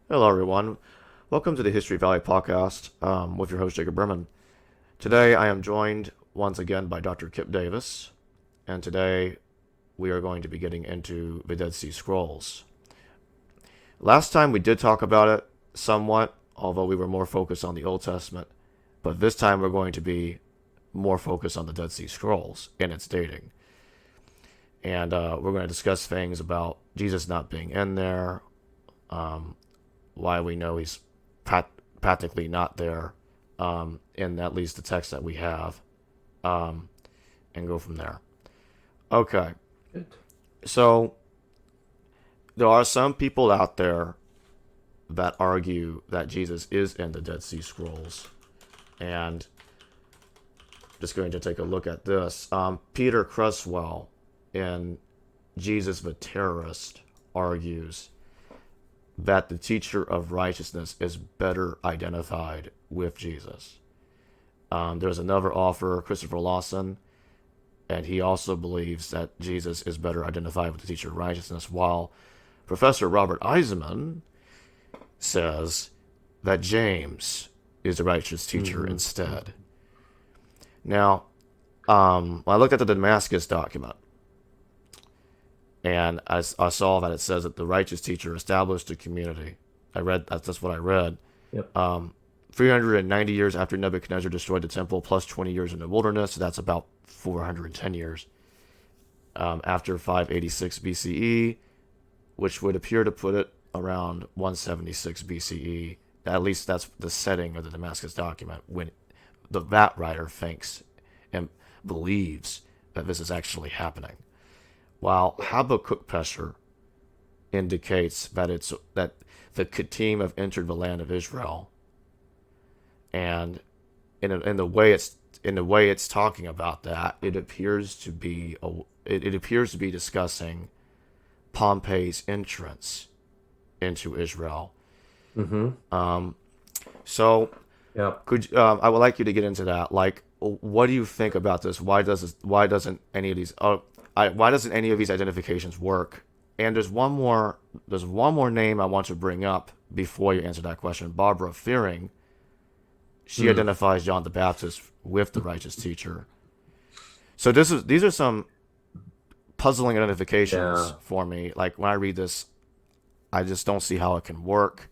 Hello, everyone. Welcome to the History Valley podcast with your host, Jacob Berman. Today, I am joined once again by Dr. Kipp Davis, and today we are going to be getting into the Dead Sea Scrolls. Last time we did talk about it somewhat, although we were more focused on the Old Testament, but this time we're going to be more focused on the Dead Sea Scrolls and its dating. And we're going to discuss things about Jesus not being in there, um, why we know he's practically not there in at least the text that we have, um, and go from there. Okay, Good. so there are some people out there that argue that Jesus is in the Dead Sea Scrolls, and just going to take a look at this. Peter Cresswell in Jesus the Terrorist argues that the teacher of righteousness is better identified with Jesus. There's another author, Christopher Lawson, and he also believes that Jesus is better identified with the teacher of righteousness, while Professor Robert Eisenman says that James is the righteous teacher Mm-hmm. instead. Now, I looked at the Damascus document, and I saw that it says that the righteous teacher established a community. That's what I read. Yep. 390 years after Nebuchadnezzar destroyed the temple, plus 20 years in the wilderness. So that's about 410 years. After 586 BCE, which would appear to put it around 176 BCE. At least that's the setting of the Damascus document when that writer thinks and believes that this is actually happening. While Habakkuk Pesher indicates that the Kittim have entered the land of Israel, and in the way it's talking about that, it appears to be discussing Pompey's entrance into Israel. Mm-hmm. So, Yep. I would like you to get into that. Like, what do you think about this? Why doesn't any of these why doesn't any of these identifications work? And there's one more name I want to bring up before you answer that question. Barbara Fearing, she Mm. identifies John the Baptist with the righteous teacher. So these are some puzzling identifications Yeah. for me. Like when I read this, I just don't see how it can work.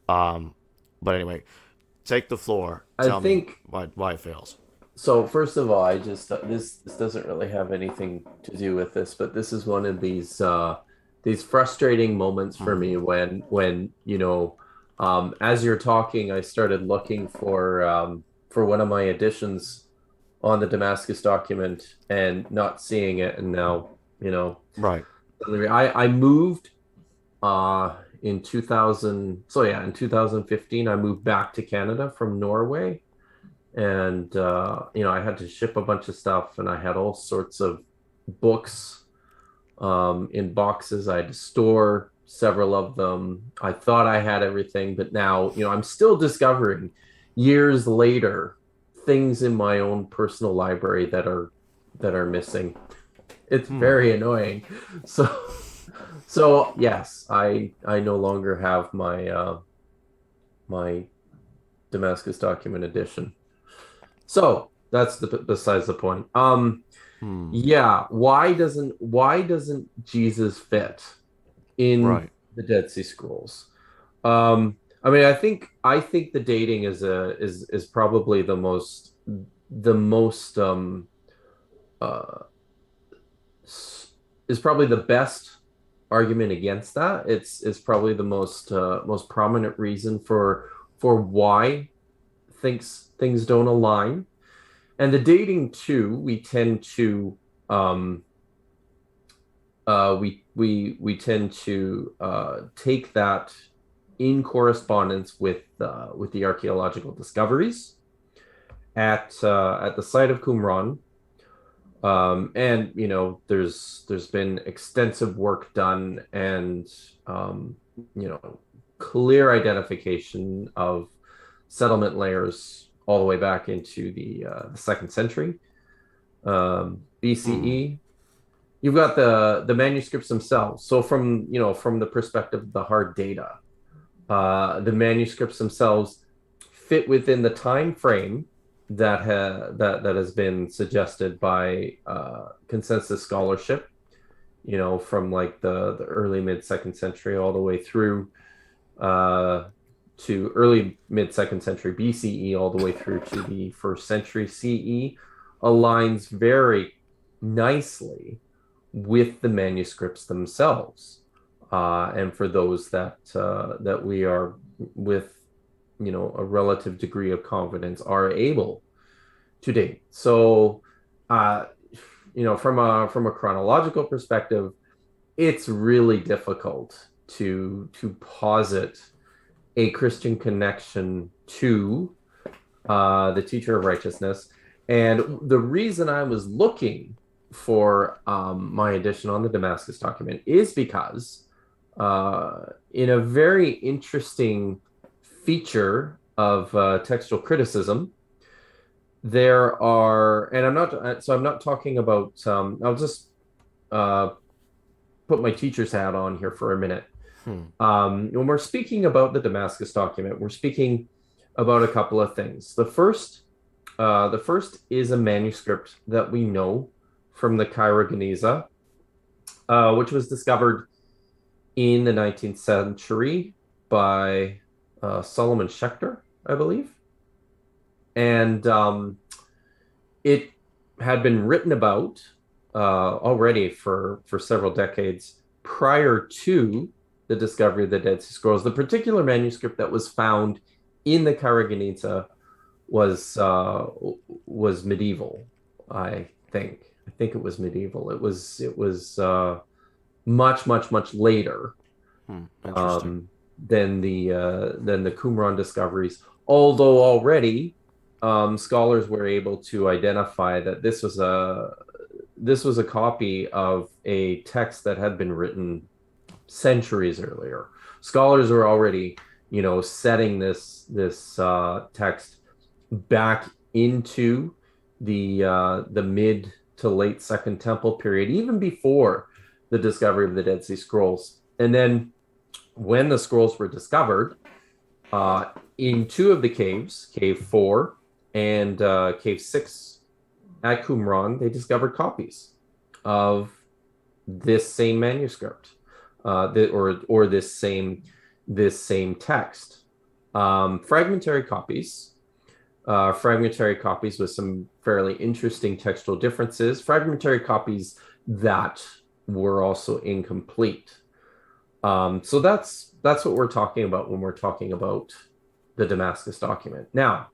Um, but anyway, take the floor. I Tell me think why it fails. so. First of all, I just this doesn't really have anything to do with this, but this is one of these frustrating moments for Hmm. me when as you're talking, I started looking for one of my additions on the Damascus document and not seeing it, and now you know Right. I moved in 2000. So yeah, in 2015 I moved back to Canada from Norway, and I had to ship a bunch of stuff, and I had all sorts of books in boxes. I had to store several of them. I thought I had everything, but now I'm still discovering years later things in my own personal library that are missing. It's Hmm. very annoying. So yes, I no longer have my Damascus document edition. So that's besides the point. Hmm. Yeah, why doesn't Jesus fit in Right. the Dead Sea Scrolls? I mean, I think the dating is probably the most uh is probably the best argument against that. It's probably the most prominent reason for why things don't align. And the dating too, we tend to um, take that in correspondence with the archaeological discoveries at the site of Qumran. And there's been extensive work done, and um, you know clear identification of settlement layers all the way back into the second century Hmm. BCE. You've got the manuscripts themselves. So from the perspective of the hard data, The manuscripts themselves fit within the time frame that has been suggested by consensus scholarship. From like the early mid second century all the way through to early mid second century BCE all the way through to the first century CE aligns very nicely with the manuscripts themselves. And for those that we are with, a relative degree of confidence are able to date. So, from a chronological perspective, it's really difficult to posit a Christian connection to the teacher of righteousness. And the reason I was looking for my edition on the Damascus document is because in a very interesting feature of textual criticism, there are, and I'm not talking about, I'll just put my teacher's hat on here for a minute. When we're speaking about the Damascus document, we're speaking about a couple of things. The first is a manuscript that we know from the Cairo Geniza, which was discovered in the 19th century by Solomon Schechter, I believe. And it had been written about already for several decades prior to the discovery of the Dead Sea Scrolls. The particular manuscript that was found in the Cairo Geniza was medieval, I think. I think it was medieval. It was much later than the Qumran discoveries. Although already scholars were able to identify that this was a copy of a text that had been written centuries earlier. Scholars were already, setting this text back into the mid to late Second Temple period, even before the discovery of the Dead Sea Scrolls. And then when the scrolls were discovered, in two of the caves, Cave 4 and Cave 6 at Qumran, they discovered copies of this same manuscript, or this same text. Fragmentary copies with some fairly interesting textual differences. Fragmentary copies that were also incomplete. So that's what we're talking about when we're talking about the Damascus document. Now,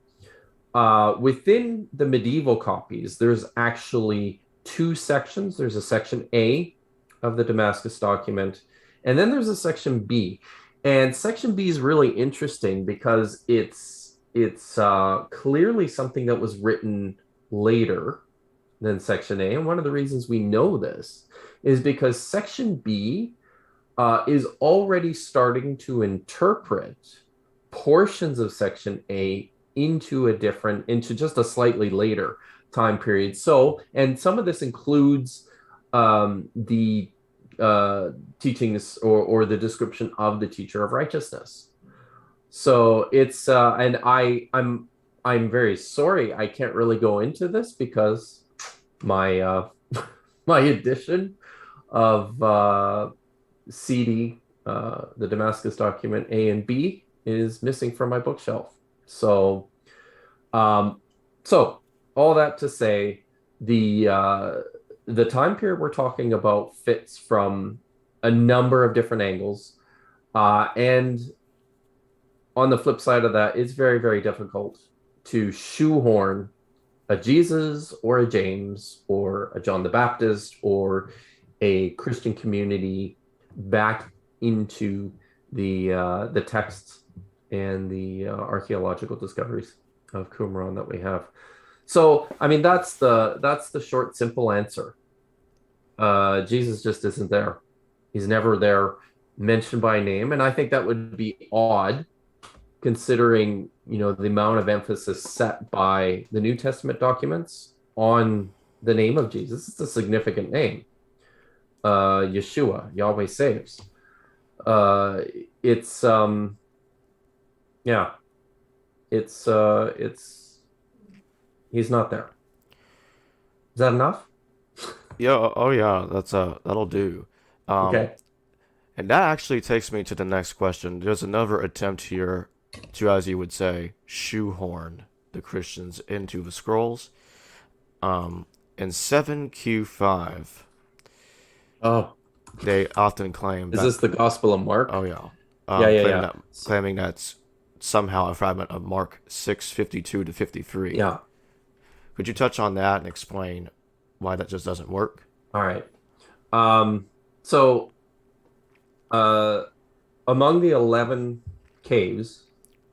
within the medieval copies, there's actually two sections. There's a section A of the Damascus document, and then there's a section B. And section B is really interesting because it's clearly something that was written later than section A. And one of the reasons we know this is because section B is already starting to interpret portions of section A into just a slightly later time period. So, and some of this includes the teachings or the description of the teacher of righteousness. So it's and I'm very sorry I can't really go into this because my my edition of CD, the Damascus document A and B, is missing from my bookshelf. So all that to say, the time period we're talking about fits from a number of different angles, and on the flip side of that, it's very, very difficult to shoehorn a Jesus or a James or a John the Baptist or a Christian community back into the texts and the archaeological discoveries of Qumran that we have. So, I mean, that's the short, simple answer. Jesus just isn't there. He's never there, mentioned by name, and I think that would be odd, considering the amount of emphasis set by the New Testament documents on the name of Jesus. It's a significant name. Yeshua, Yahweh saves. It's Yeah, it's he's not there. Is that enough? Yeah, oh yeah, that'll do. Um, Okay. and that actually takes me to the next question. There's another attempt here to, as you would say, shoehorn the Christians into the scrolls. Um, in 7Q5, Oh, they often claim is that, this the Gospel of Mark? oh yeah, Yeah, yeah, claiming yeah. that claiming that's somehow a fragment of Mark 6:52 to 53. Yeah. Could you touch on that and explain why that just doesn't work? All right. Um, so uh among the 11 caves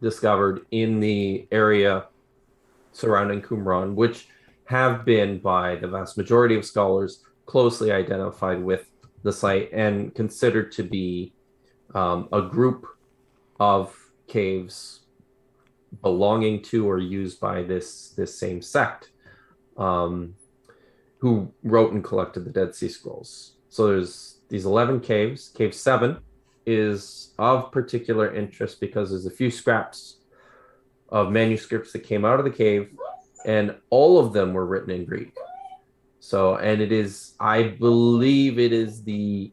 discovered in the area surrounding Qumran, which have been by the vast majority of scholars closely identified with the site and considered to be a group of caves belonging to or used by this same sect, um, who wrote and collected the Dead Sea Scrolls. So there's these 11 caves. Cave 7 is of particular interest because there's a few scraps of manuscripts that came out of the cave, and all of them were written in Greek. So, and it is, I believe, it is the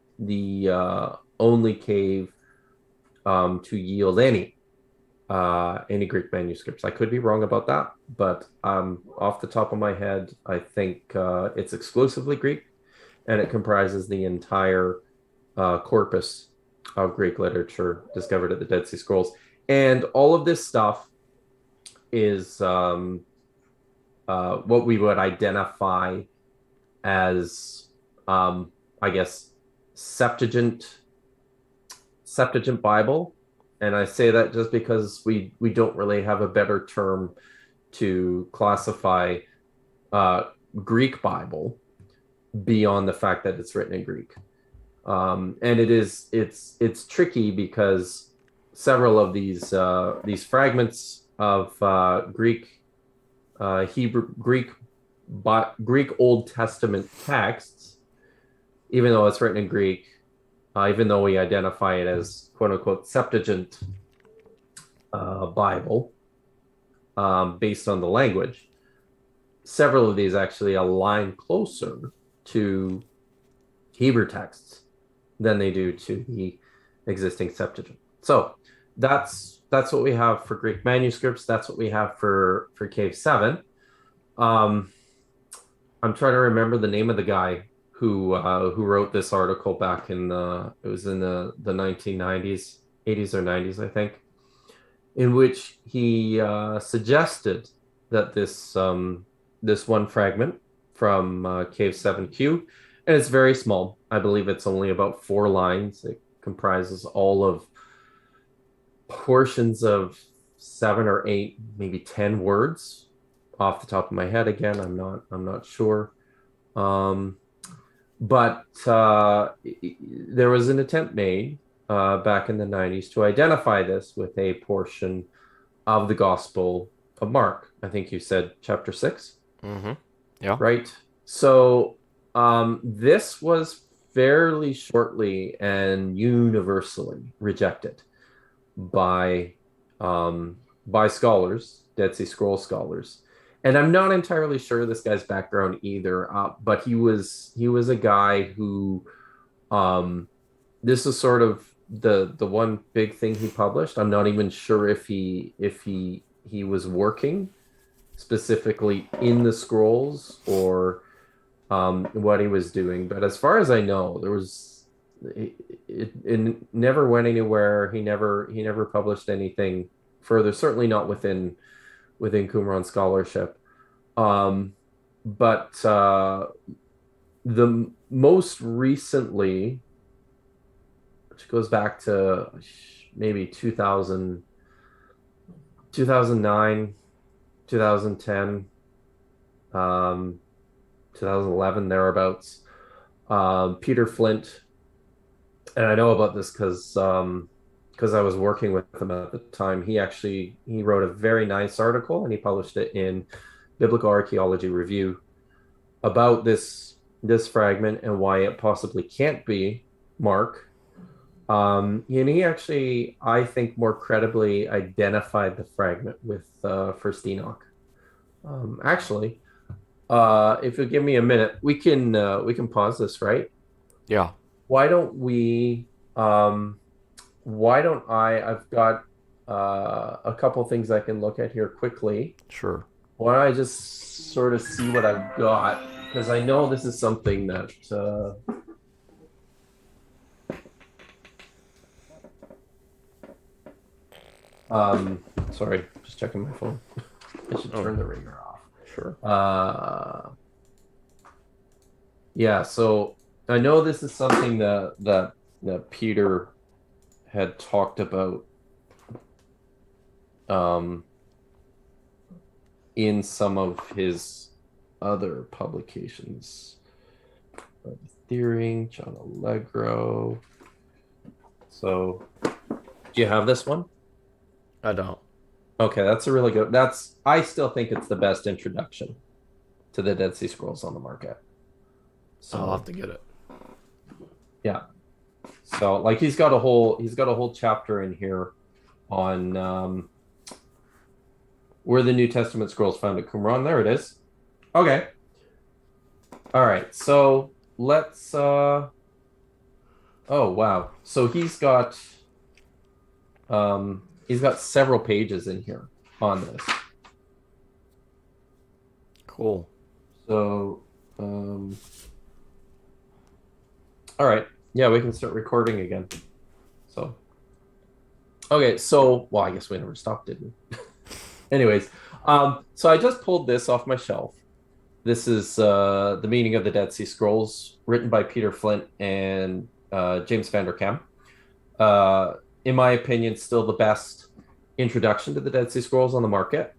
only cave to yield any Greek manuscripts. I could be wrong about that, but off the top of my head, I think it's exclusively Greek, and it comprises the entire corpus of Greek literature discovered at the Dead Sea Scrolls. And all of this stuff is what we would identify as, I guess, Septuagint Septuagint Bible, and I say that just because we don't really have a better term to classify uh, Greek Bible beyond the fact that it's written in Greek. And it's tricky because several of these fragments of Greek Old Testament texts, even though it's written in Greek, even though we identify it as quote unquote Septuagint Bible, based on the language, several of these actually align closer to Hebrew texts than they do to the existing Septuagint. So that's what we have for Greek manuscripts. That's what we have for Cave 7. Um, I'm trying to remember the name of the guy who wrote this article back in it was in the 1990s, 80s or 90s, I think, in which he suggested that this one fragment from Cave 7Q, and it's very small. I believe it's only about 4 lines. It comprises all of portions of 7 or 8, maybe 10 words off the top of my head. Again, I'm not sure. Um, but there was an attempt made back in the 90s to identify this with a portion of the Gospel of Mark. I think you said chapter 6, Mm-hmm. Yeah. right? So this was fairly shortly and universally rejected by um, by scholars, Dead Sea Scroll scholars. And I'm not entirely sure this guy's background either, but he was a guy who this is sort of the one big thing he published. I'm not even sure if he was working specifically in the scrolls or what he was doing. But as far as I know, it never went anywhere. He never published anything further. Certainly not within Qumran scholarship. Um, but the most recently, which goes back to maybe 2000, 2009, 2010, 2011, thereabouts. Peter Flint, and I know about this because I was working with him at the time. He wrote a very nice article and he published it in Biblical Archaeology Review about this fragment and why it possibly can't be Mark. And he actually, I think, more credibly identified the fragment with First Enoch. Actually, if you give me a minute, we can pause this, right? Yeah, Why don't we? Why don't I? I've got a couple things I can look at here quickly. sure. Why don't I just sort of see what I've got? Because I know this is something that sorry, just checking my phone. I should turn the ringer off. Sure. Yeah, so I know this is something that Peter had talked about um in some of his other publications. Theoring, John Allegro. So, do you have this one? I don't. Okay, that's a really good. I still think it's the best introduction to the Dead Sea Scrolls on the market. I'll have So, to get it. yeah. So, like he's got a whole chapter in here on where the New Testament scrolls found at Qumran. There it is. Okay. All right. So, let's oh wow. So he's got several pages in here on this. Cool. So all right. Yeah, we can start recording again. So okay, so well, I guess we never stopped, did we? Anyways, so I just pulled this off my shelf. This is the Meaning of the Dead Sea Scrolls, written by Peter Flint and James Vanderkam. In my opinion, still the best introduction to the Dead Sea Scrolls on the market.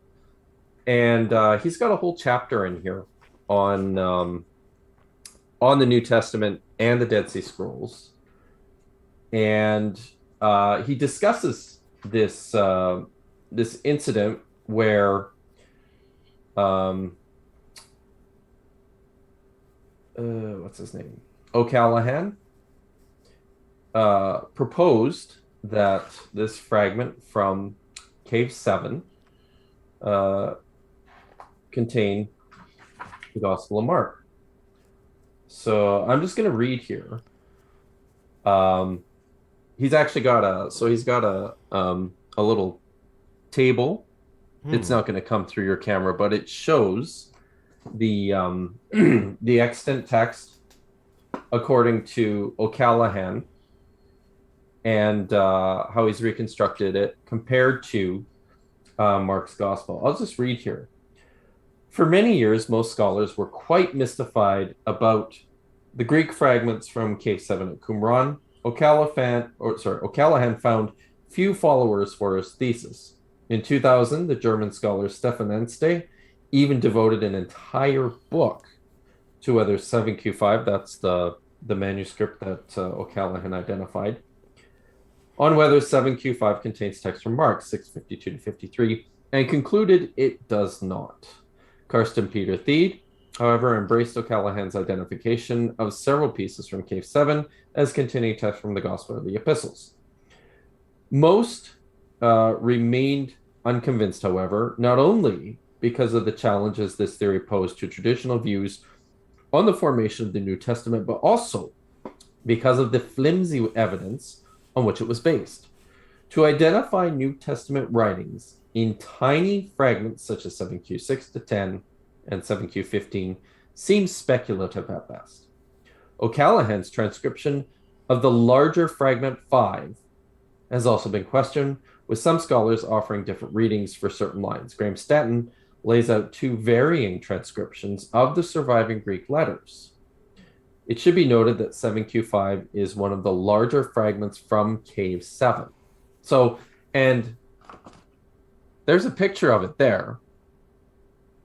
And he's got a whole chapter in here on the New Testament and the Dead Sea Scrolls, and he discusses this incident where what's his name? O'Callaghan proposed that this fragment from Cave 7 contain the Gospel of Mark. So I'm just going to read here. He's actually got a little table. It's not going to come through your camera, but it shows the the extant text according to O'Callaghan and how he's reconstructed it compared to Mark's Gospel. I'll just read here. For many years, most scholars were quite mystified about the Greek fragments from Cave 7 at Qumran. O'Callaghan found few followers for his thesis. In 2000, the German scholar Stefan Enste even devoted an entire book to whether 7Q5, that's the manuscript that O'Callaghan identified, on whether 7Q5 contains text from Mark 6:52 to 53, and concluded it does not. Karsten Peter Thiede, however, embraced O'Callaghan's identification of several pieces from Cave 7 as containing text from the Gospel of the Epistles. Most remained unconvinced, however, not only because of the challenges this theory posed to traditional views on the formation of the New Testament, but also because of the flimsy evidence on which it was based. To identify New Testament writings in tiny fragments such as 7Q6 to 10 and 7Q15 seems speculative at best. O'Callaghan's transcription of the larger fragment 5 has also been questioned, with some scholars offering different readings for certain lines. Graham Stanton lays out two varying transcriptions of the surviving Greek letters. It should be noted that 7Q5 is one of the larger fragments from Cave 7. So, and there's a picture of it there.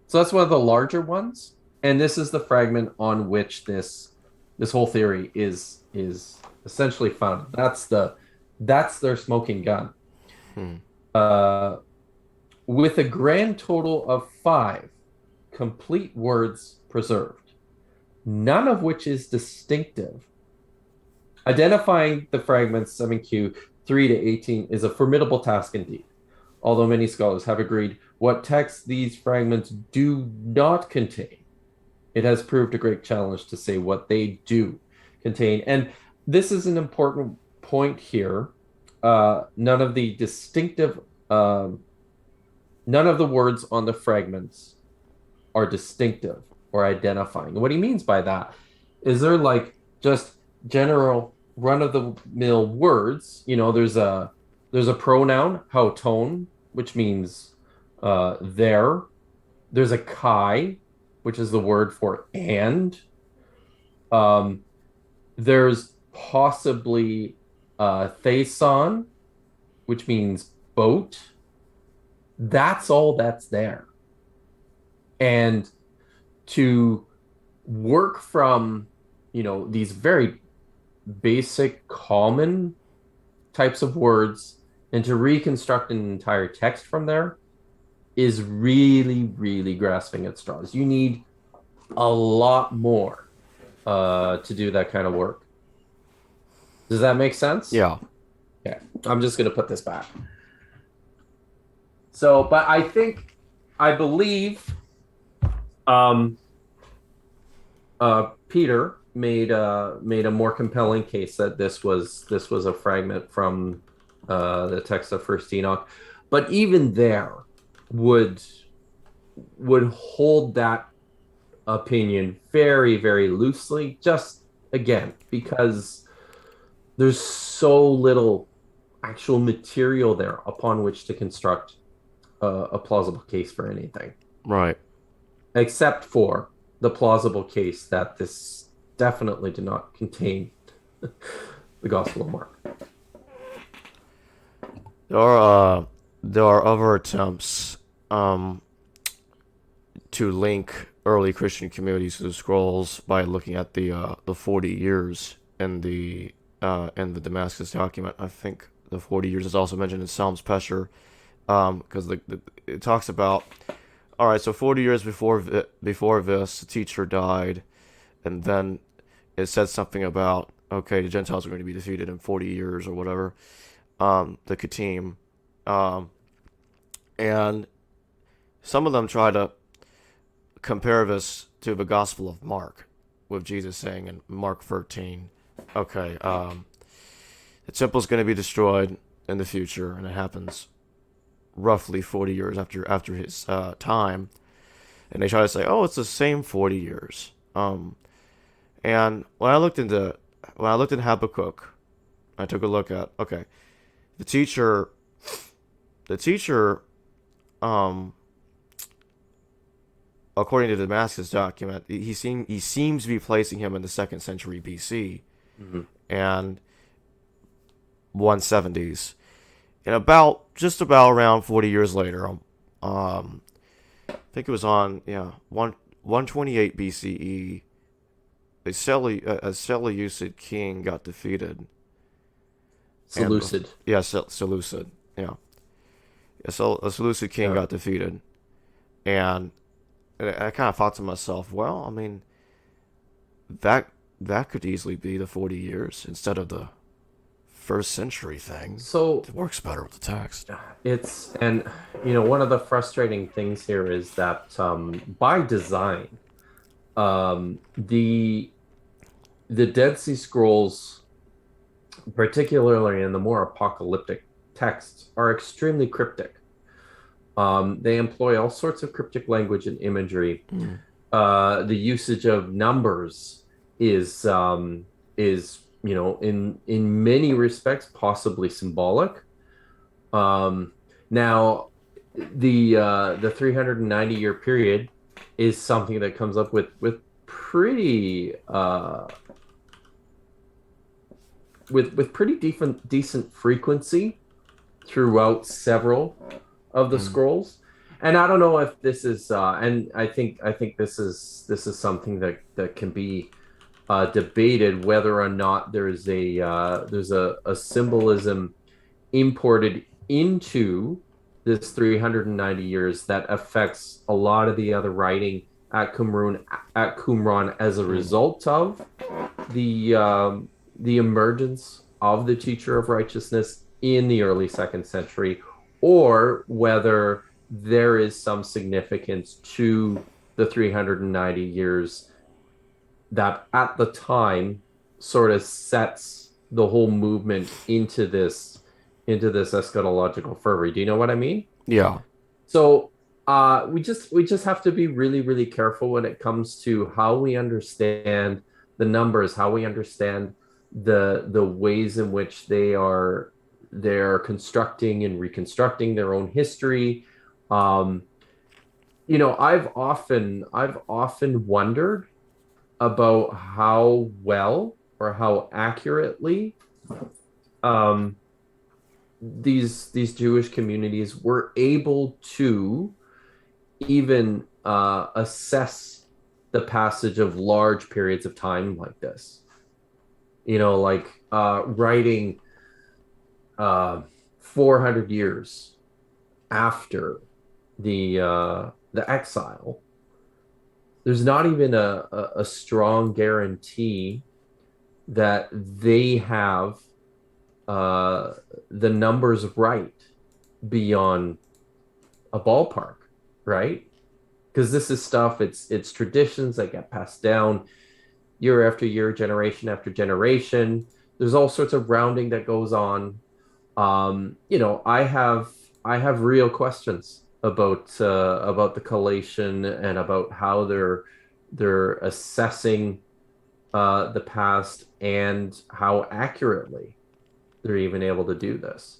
So that's one of the larger ones, and this is the fragment on which this whole theory is essentially founded. That's their smoking gun. With a grand total of 5 complete words preserved, none of which is distinctive Identifying the fragments 7Q 3 to 18 is a formidable task indeed. Although many scholars have agreed what texts these fragments do not contain, it has proved a great challenge to say what they do contain. And this is an important point here. None of the distinctive, uh, none of the words on the fragments are distinctive or identifying. And what he means by that is they're like just general run of the mill words. There's a pronoun, tone, which means there. There's a kai, which is the word for and. Um, there's possibly thesan, which means boat. That's all that's there. And to work from, these very basic, common types of words and to reconstruct an entire text from there is really, really grasping at straws. You need a lot more to do that kind of work. Does that make sense? Yeah. Okay. I'm just going to put this back. So, but I believe um, Peter made a more compelling case that this was a fragment from the text of First Enoch, but even there would hold that opinion very, very loosely, just again because there's so little actual material there upon which to construct a plausible case for anything, Right. except for the plausible case that this definitely did not contain the Gospel of Mark. There are other attempts to link early Christian communities to the scrolls by looking at the 40 years in the Damascus document. I think the 40 years is also mentioned in Psalms Pesher, because it talks about, all right, so 40 years before this, the teacher died, and then it said something about, okay, the Gentiles are going to be defeated in 40 years or whatever, the Kittim, and some of them try to compare this to the Gospel of Mark, with Jesus saying in Mark 13, okay, the temple's going to be destroyed in the future, and it happens roughly 40 years after his time, and they try to say, oh, it's the same 40 years. And when I looked into Habakkuk, I took a look at, okay, the teacher, um, according to the Damascus document, he seems to be placing him in the 2nd century BC, Mm-hmm. and 170s, and just about around 40 years later, I think it was on 128 BCE, a Seleucid king got defeated. Seleucid. Yeah, Seleucid. Yeah, a Seleucid king Yeah. got defeated, and I kind of thought to myself, well, I mean, that could easily be the 40 years instead of the 1st century thing. So It works better with the text. and one of the frustrating things here is that by design, the Dead Sea Scrolls, particularly in the more apocalyptic texts, are extremely cryptic. They employ all sorts of cryptic language and imagery. Mm. The usage of numbers is in many respects possibly symbolic. Now, the 390-year period is something that comes up with pretty with pretty decent frequency throughout several of the Mm. scrolls. And I don't know if this is and I think this is something that can be debated whether or not there's a symbolism imported into this 390 years that affects a lot of the other writing at Qumran as a Mm. result of the the emergence of the teacher of righteousness in the early second century, or whether there is some significance to the 390 years that at the time sort of sets the whole movement into this eschatological fervor. Do you know what I mean? Yeah. So we just have to be really, really careful when it comes to how we understand the numbers, how we understand the ways in which they're constructing and reconstructing their own history. Um, I've often wondered about how well or how accurately um, these Jewish communities were able to even assess the passage of large periods of time like this. Like writing 400 years after the exile. There's not even a strong guarantee that they have uh, the numbers right beyond a ballpark, right? Because this is stuff, it's traditions that get passed down year after year, generation after generation. There's all sorts of rounding that goes on. I have real questions about the collation and about how they're assessing the past and how accurately they're even able to do this.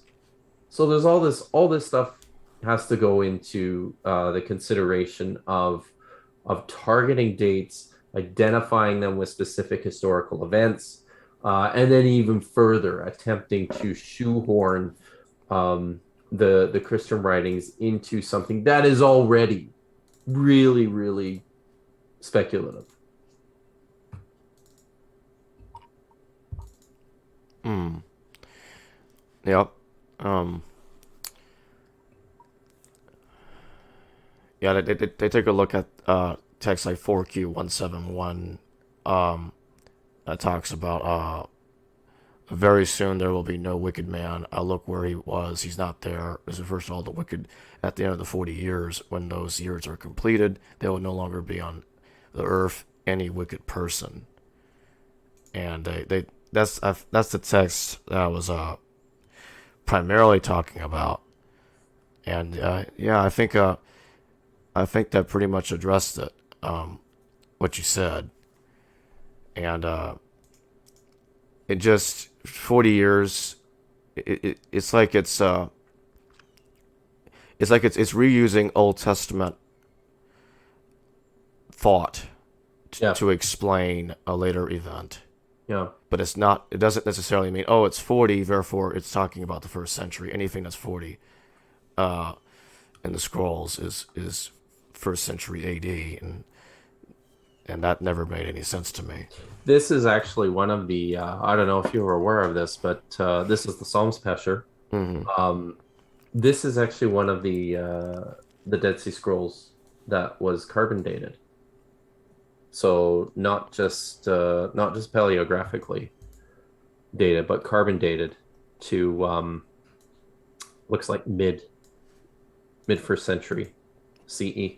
So there's all this stuff has to go into the consideration of targeting dates, identifying them with specific historical events, and then even further attempting to shoehorn the Christian writings into something that is already really, really speculative. Mm. Yep. Um. Yeah. They take a look at text like 4Q171. That talks about very soon there will be no wicked man. I look where he was. He's not there. This refers to all the wicked at the end of the 40 years. When those years are completed, there will no longer be on the earth any wicked person. And that's the text that I was primarily talking about. And yeah, I think that pretty much addressed it. What you said, and it just 40 years. It's like it's reusing Old Testament thought Yeah, to explain a later event. yeah. But it's not. It doesn't necessarily mean, oh, it's 40, therefore it's talking about the first century. Anything that's 40 uh, in the scrolls is first century AD, and that never made any sense to me. This is actually one of the I don't know if you were aware of this, but this is the Psalms Pesher. Mm-hmm. Um, this is actually one of the Dead Sea Scrolls that was carbon dated. So not just paleographically dated, but carbon dated to looks like mid first century CE.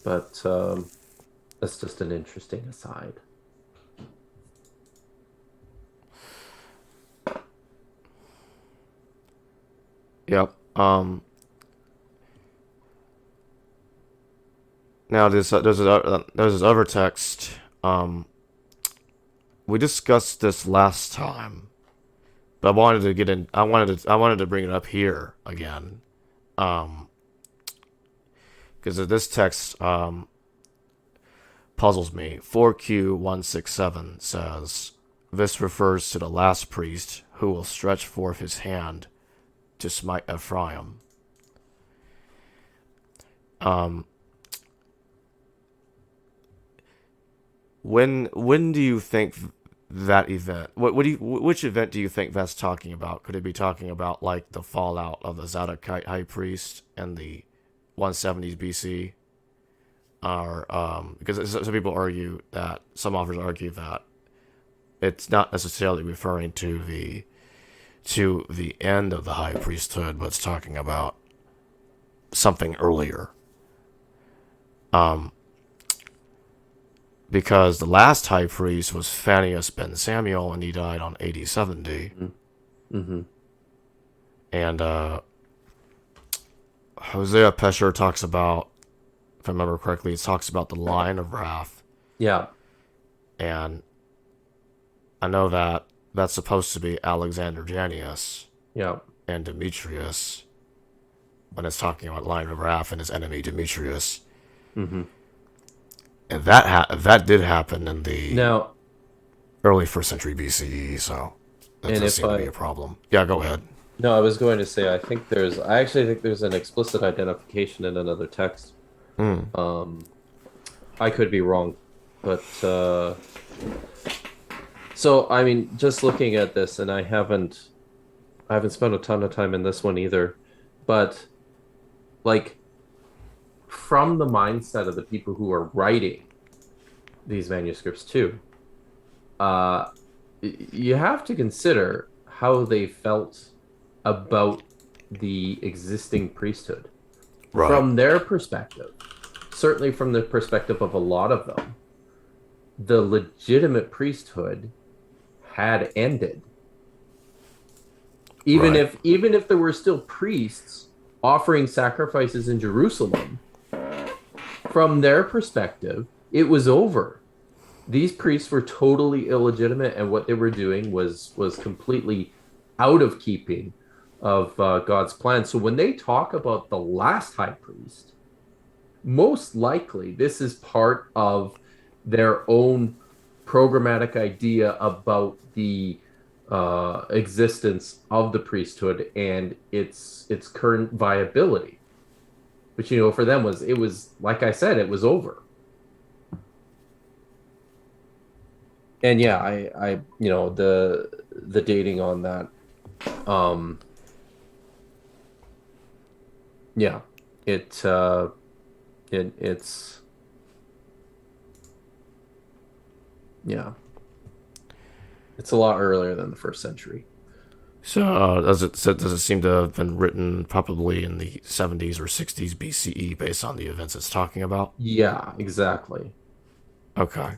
But that's just an interesting aside. Yep. Now there's this other text. We discussed this last time, but I wanted to get in. I wanted to bring it up here again, because this text puzzles me. 4Q167 says this refers to the last priest who will stretch forth his hand to smite Ephraim. Um, when do you think that event? Which event do you think that's talking about? Could it be talking about like the fallout of the Zadokite high priest and the 170s BC? Or because some authors argue that it's not necessarily referring to the end of the high priesthood, but it's talking about something earlier. Um, because the last high priest was Phinehas ben Samuel, and he died on AD 70. Mm-hmm. And Hosea Pesher talks about, if I remember correctly, it talks about the line of wrath. Yeah. And I know that that's supposed to be Alexander Jannaeus Yeah. and Demetrius when it's talking about line of wrath and his enemy Demetrius. Mm-hmm. And that did happen in the Now, early first century BCE, so that and does if seem to be I a problem. Yeah, go ahead. no, I was going to say I actually think there's an explicit identification in another text. Hmm. Um, I could be wrong, but so I mean, just looking at this, and I haven't spent a ton of time in this one either, but like from the mindset of the people who are writing these manuscripts too, uh, you have to consider how they felt about the existing priesthood Right. from their perspective. Certainly, from the perspective of a lot of them, the legitimate priesthood had ended. Right. Even if there were still priests offering sacrifices in Jerusalem, from their perspective, it was over. These priests were totally illegitimate, and what they were doing was completely out of keeping of God's plan. So when they talk about the last high priest, most likely this is part of their own programmatic idea about the existence of the priesthood and its current viability, which for them was like I said, it was over. And yeah, I the dating on that, um, yeah, it it's yeah, it's a lot earlier than the first century. So does it seem to have been written probably in the 70s or 60s BCE based on the events it's talking about? Yeah, exactly. Okay.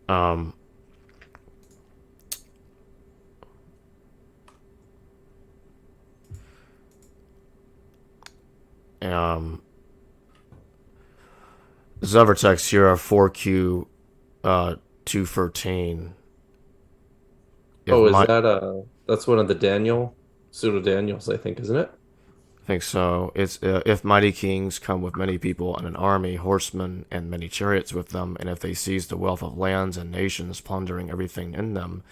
Um, um, Text here, 4Q 213. If Oh, is my that that's one of the pseudo Daniels, I think, isn't it? I think so. It's if mighty kings come with many people and an army, horsemen, and many chariots with them, and if they seize the wealth of lands and nations, plundering everything in them,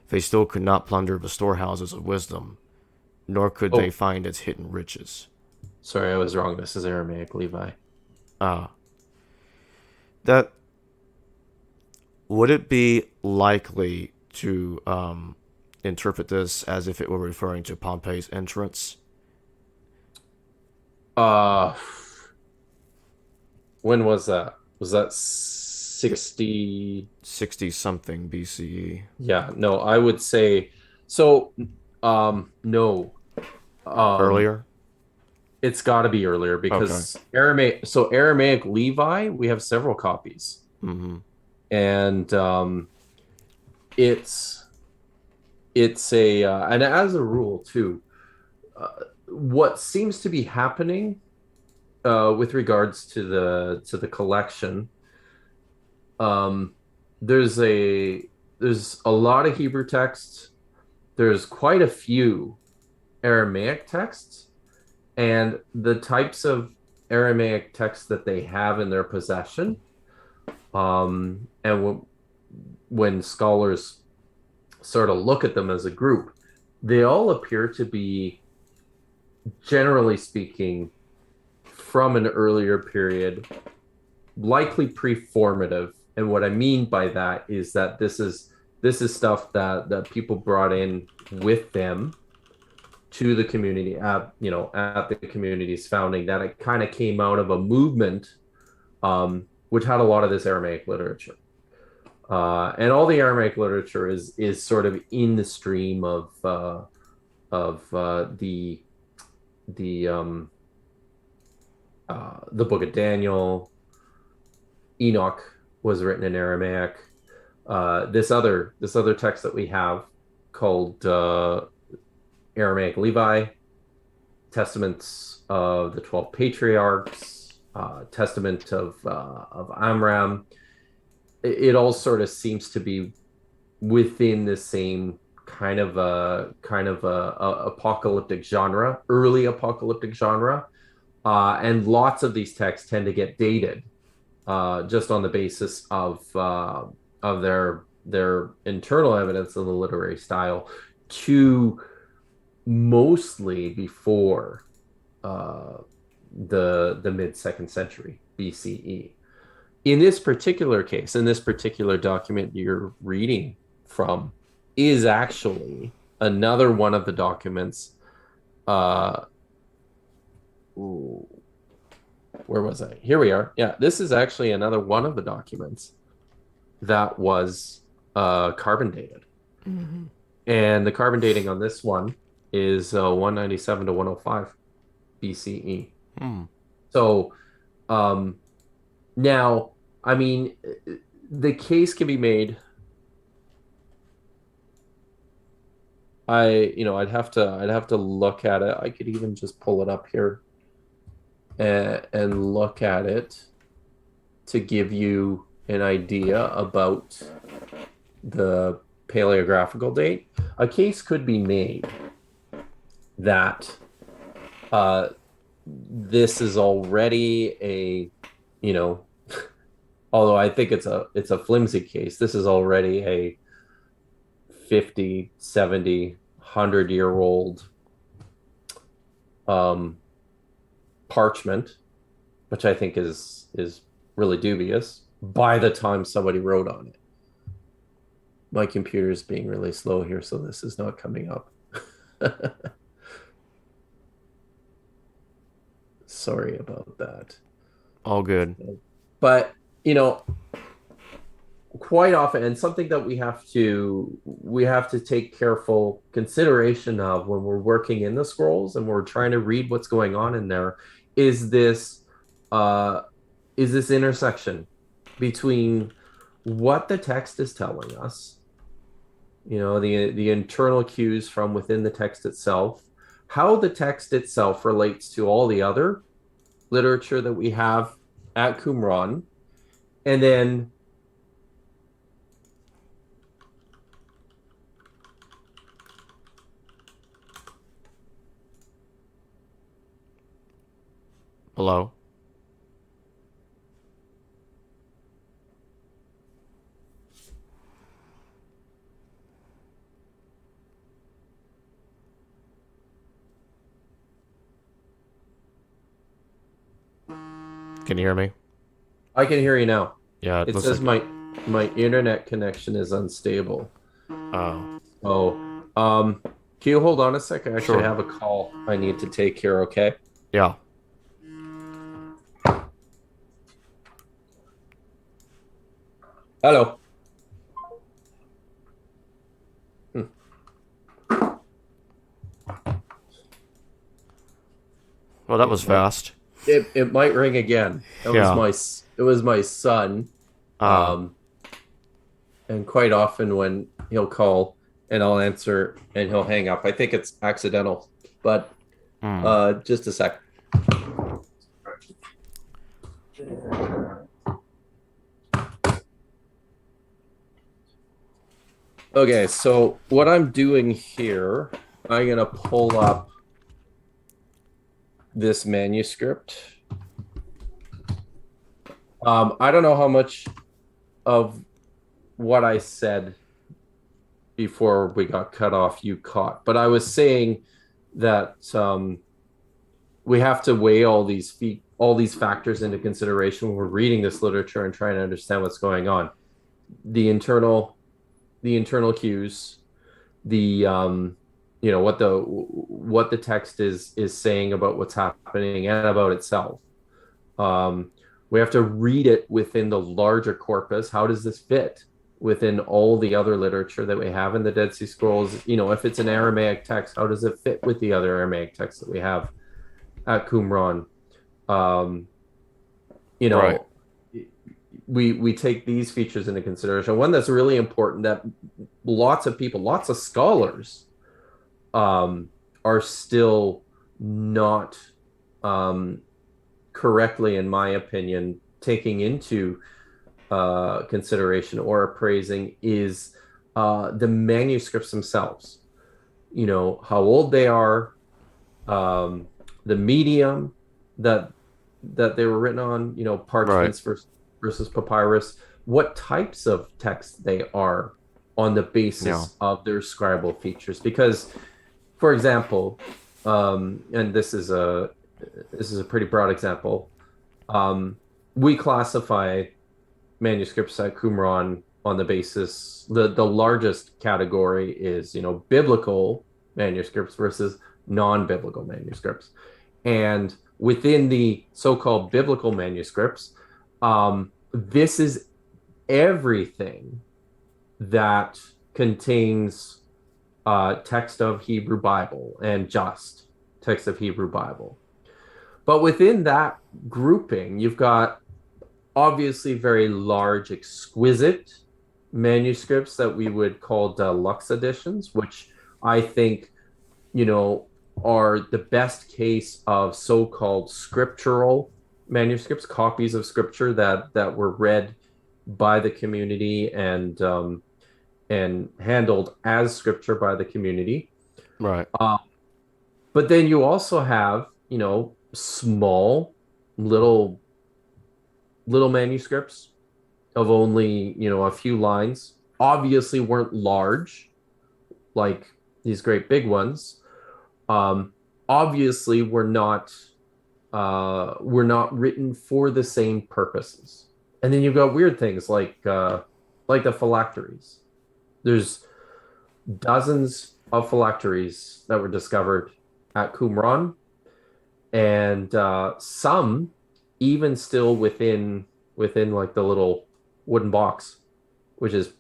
they still could not plunder the storehouses of wisdom, nor could they Oh, find its hidden riches. sorry, I was wrong. This is Aramaic Levi. Ah, that would it be likely to interpret this as if it were referring to Pompey's entrance? Uh, when was that? Was that 60? 60 something BCE. Yeah, no, I would say so. No, um, Earlier? it's got to be earlier Okay. because Aramaic. So Aramaic Levi, we have several copies, Mm-hmm. and it's it's a and as a rule too, uh, what seems to be happening with regards to the collection, um, there's a lot of Hebrew texts. There's quite a few Aramaic texts, and the types of Aramaic texts that they have in their possession, and when scholars sort of look at them as a group, they all appear to be, generally speaking, from an earlier period, likely pre-formative. And what I mean by that is that this is stuff that people brought in with them to the community at the community's founding, that it kind of came out of a movement which had a lot of this Aramaic literature. And all the Aramaic literature is sort of in the stream of the the Book of Daniel. Enoch was written in Aramaic. This other text that we have called Aramaic Levi, testaments of the 12 patriarchs, testament of Amram. It all sort of seems to be within the same kind of a apocalyptic genre, early apocalyptic genre, and lots of these texts tend to get dated just on the basis of their internal evidence of the literary style to mostly before the mid second century BCE. In this particular case, in this particular document you're reading from, is actually another one of the documents. Where was I? Here we are. Yeah, this is actually another one of the documents that was carbon dated. Mm-hmm. And the carbon dating on this one is 197 to 105 BCE. So now, I mean, the case can be made. I'd have to look at it. I could even just pull it up here and look at it to give you an idea about the paleographical date. A case could be made that this is already a, although I think it's a flimsy case, this is already a 50, 70, 100-year-old parchment, which I think is really dubious by the time somebody wrote on it. My computer is being really slow here, so this is not coming up. Sorry about that. All good. But, quite often, and something that we have to take careful consideration of when we're working in the scrolls and we're trying to read what's going on in there, is this intersection between what the text is telling us, the internal cues from within the text itself, how the text itself relates to all the other literature that we have at Qumran, and then Hello? Can you hear me? I can hear you now. Yeah, It says my internet connection is unstable. Oh. Can you hold on a second? I actually Sure. have a call I need to take here, okay? Yeah. Hello. Well, that was fast. It might ring again. It was my son. And quite often when he'll call and I'll answer and he'll hang up, I think it's accidental. But just a sec. Okay, so what I'm doing here, I'm gonna pull up this manuscript. I don't know how much of what I said before we got cut off you caught, but I was saying that we have to weigh all these factors into consideration when we're reading this literature and trying to understand what's going on. The internal cues, what the text is saying about what's happening and about itself. We have to read it within the larger corpus. How does this fit within all the other literature that we have in the Dead Sea Scrolls. If it's an Aramaic text, how does it fit with the other Aramaic texts that we have at Qumran? Um, you Right. know, we take these features into consideration. One that's really important that lots of people, lots of scholars, are still not um, correctly, in my opinion, taking into consideration or appraising is the manuscripts themselves. How old they are, um, the medium that they were written on. Right. Parchments versus papyrus. What types of text they are on the Yeah. basis of their scribal features. Because, for example, and this is a pretty broad example. Um, we classify manuscripts at Qumran on the basis the largest category is biblical manuscripts versus non-biblical manuscripts, and within the so-called biblical manuscripts, this is everything that contains text of Hebrew Bible and just text of Hebrew Bible. But within that grouping, you've got obviously very large, exquisite manuscripts that we would call deluxe editions, which I think, are the best case of so-called scriptural manuscripts, copies of scripture that were read by the community and handled as scripture by the community. Right. Uh, but then you also have, small little manuscripts of only a few lines, obviously weren't large like these great big ones. um Obviously were not written for the same purposes. And then you've got weird things like the phylacteries. There's dozens of phylacteries that were discovered at Qumran, and some even still within like the little wooden box, which is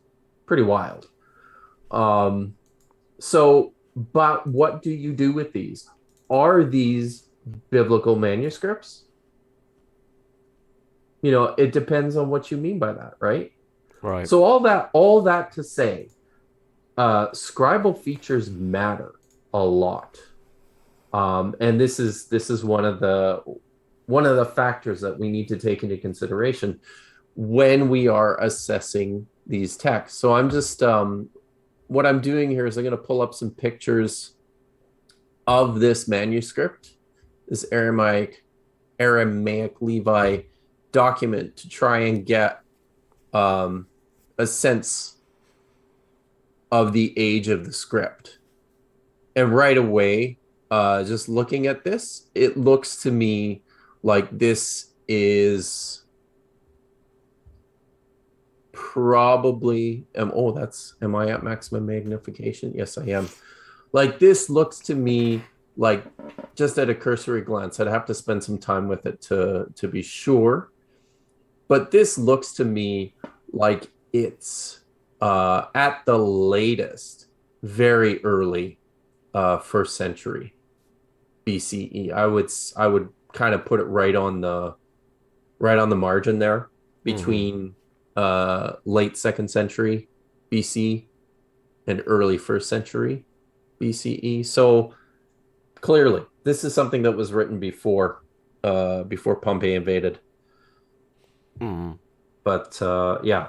pretty wild. Um, but what do you do with these? Are these biblical manuscripts? It depends on what you mean by that, right? Right. So all that to say, scribal features matter a lot. And this is one of the factors that we need to take into consideration when we are assessing these texts. So I'm just what I'm doing here is I'm going to pull up some pictures of this manuscript, this Aramaic Levi document, to try and get a sense of the age of the script. And right away, just looking at this, it looks to me like this is probably am I at maximum magnification? Yes, I am. Like, this looks to me like, just at a cursory glance, I'd have to spend some time with it to be sure, but this looks to me like it's at the latest very early first century BCE. I would kind of put it right on the margin there Mm-hmm. between late second century BC and early first century BCE. So clearly, this is something that was written before Pompey invaded. Mm-hmm. But yeah,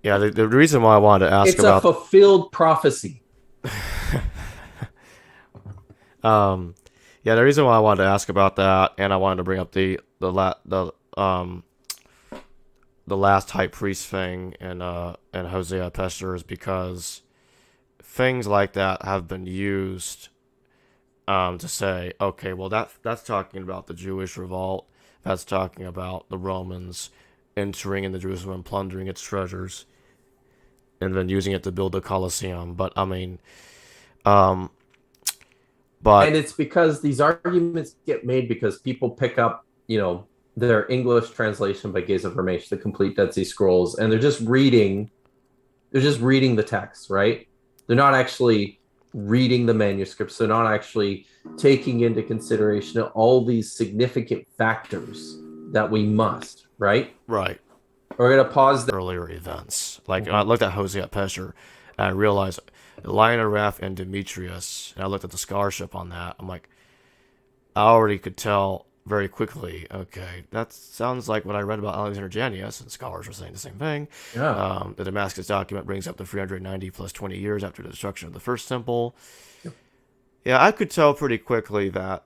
Yeah. The reason why I wanted to ask it's a about fulfilled prophecy. um, yeah, the reason why I wanted to ask about that, and I wanted to bring up the last high priest thing in Hosea Pesher is because things like that have been used to say, okay, well that's talking about the Jewish revolt. That's talking about the Romans entering into Jerusalem and plundering its treasures, and then using it to build the Colosseum. But I mean, um, And but it's because these arguments get made because people pick up, their English translation by Gaze of Ramesh, the complete Dead Sea Scrolls, and they're just reading the text, right? They're not actually reading the manuscripts. They're not actually taking into consideration all these significant factors that we must, right? Right. We're going to pause there. Earlier events. Like I Mhm. looked at Hosea Pesher, and I realized Lionaref and Demetrius, and I looked at the scholarship on that. I'm like, I already could tell very quickly. Okay, that sounds like what I read about Alexander Jannaeus, and scholars were saying the same thing. Yeah. The Damascus document brings up to 390 plus 20 years after the destruction of the first temple. Yeah, I could tell pretty quickly that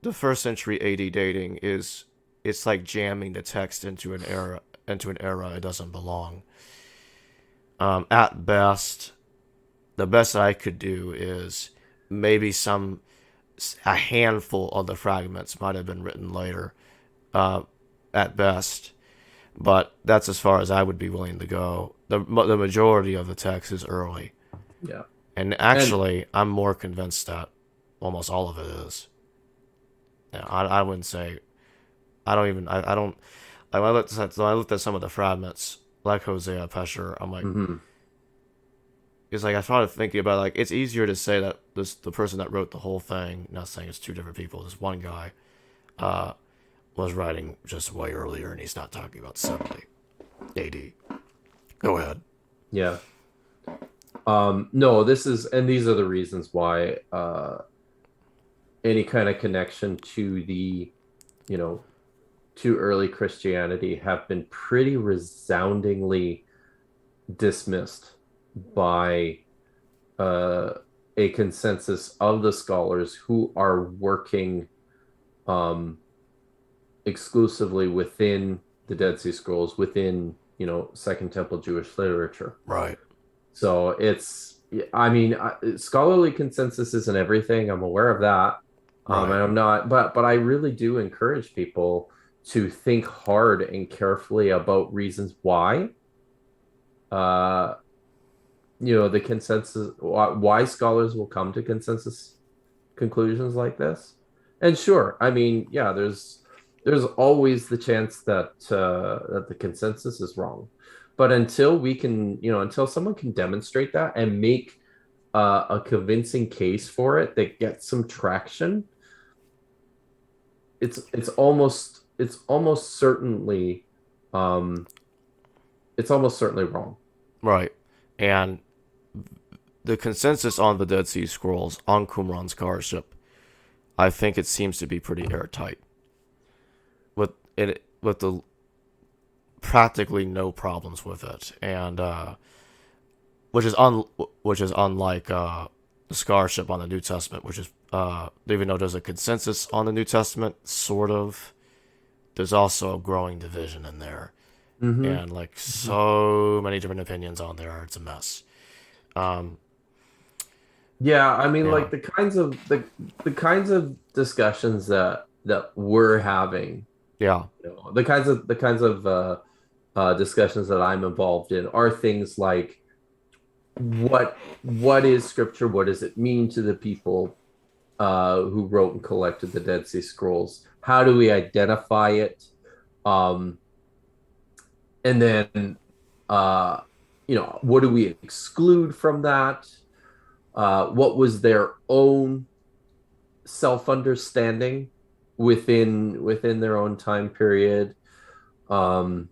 the first century AD dating is it's like jamming the text into an era it doesn't belong. At best, the best I could do is maybe a handful of the fragments might have been written later, uh, at best, but that's as far as I would be willing to go. The majority of the text is early, Yeah. and And actually, I'm more convinced that almost all of it is. Yeah, I wouldn't say I don't even I don't. Like when I looked at some of the fragments, like Hosea Pesher, I'm like, mhm. it's like I started thinking about like it's easier to say that the person that wrote the whole thing, not saying it's two different people, this one guy, uh, was writing just way earlier, and he's not talking about 70 AD. Go ahead. Yeah. No, these are the reasons why any kind of connection to you know, to early Christianity have been pretty resoundingly dismissed by uh, a consensus of the scholars who are working um, exclusively within the Dead Sea Scrolls, within, Second Temple Jewish literature. Right. So I mean, scholarly consensus isn't everything. I'm aware of that. Right. And I'm not, but I really do encourage people to think hard and carefully about reasons why, uh, the consensus, why scholars will come to consensus conclusions like this. And sure, I mean, yeah, there's always the chance that the consensus is wrong. But until someone can demonstrate that and make a convincing case for it that gets some traction, it's almost certainly um it's almost certainly wrong. Right. And the consensus on the Dead Sea Scrolls on Qumran's scholarship, I think it seems to be pretty airtight. With the practically no problems with it, and which is unlike the scholarship on the New Testament, which is even though there's a consensus on the New Testament, sort of, there's also a growing division in there, Mm-hmm. and like so many different opinions on there, it's a mess. Um, Yeah, I mean, yeah, like the kinds of discussions that we're having, yeah, the kinds of discussions that I'm involved in are things like what is scripture? What does it mean to the people who wrote and collected the Dead Sea Scrolls? How do we identify it? Um, and then, uh, what do we exclude from that? What was their own self-understanding within their own time period? Um,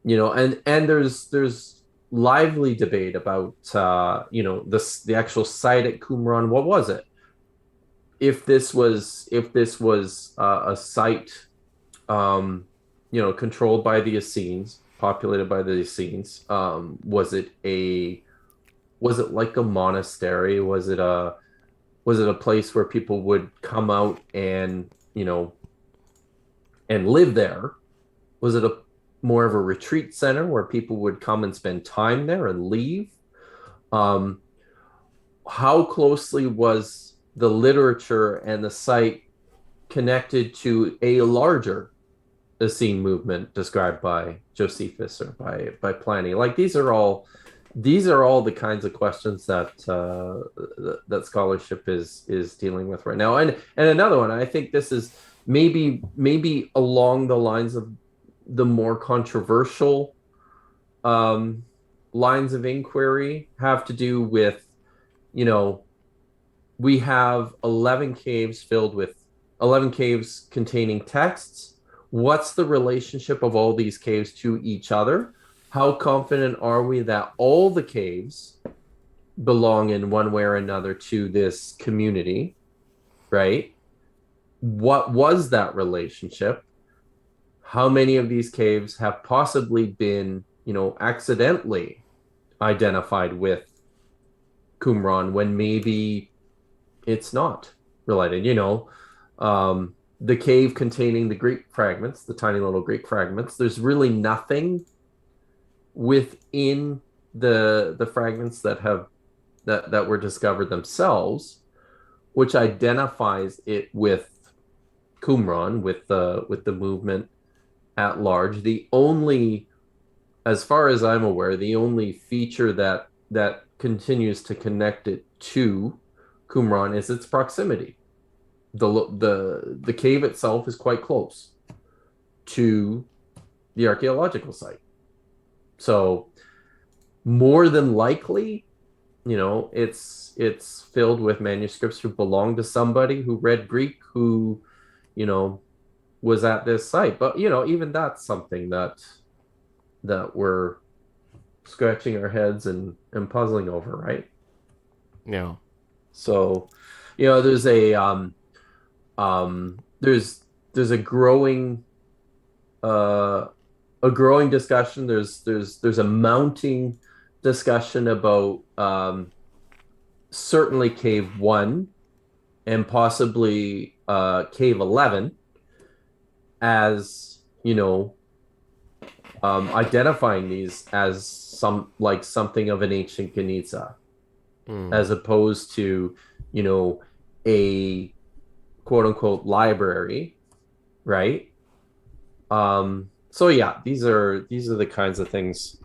and there's lively debate about the actual site at Qumran. What was it? If this was a site controlled by the Essenes, populated by the Essenes, was it like a monastery? Was it a place where people would come out and live there? Was it a more of a retreat center where people would come and spend time there and leave? Um, how closely was the literature and the site connected to a larger Essene movement described by Josephus or by Pliny? Like these are all the kinds of questions that scholarship is dealing with right now. And another one, I think maybe along the lines of the more controversial um, lines of inquiry have to do with, you know, we have 11 caves filled with 11 caves containing texts. What's the relationship of all these caves to each other? How confident are we that all the caves belong in one way or another to this community, right? What was that relationship? How many of these caves have possibly been, accidentally identified with Qumran when maybe it's not related? The cave containing the Greek fragments, the tiny little Greek fragments, there's really nothing within the fragments that were discovered themselves, which identifies it with Qumran, with the movement at large. The only, as far as I'm aware, the only feature that continues to connect it to Qumran is its proximity. The cave itself is quite close to the archaeological site. So more than likely, it's filled with manuscripts who belong to somebody who read Greek, who, you know, was at this site. But even that's something that we're scratching our heads and puzzling over, right? Yeah. So, there's there's uh a growing discussion. There's a mounting discussion about certainly cave 1 and possibly cave 11 as, identifying these as something of an ancient Ganesha, as opposed to, a quote unquote library, right? So yeah, these are the kinds of things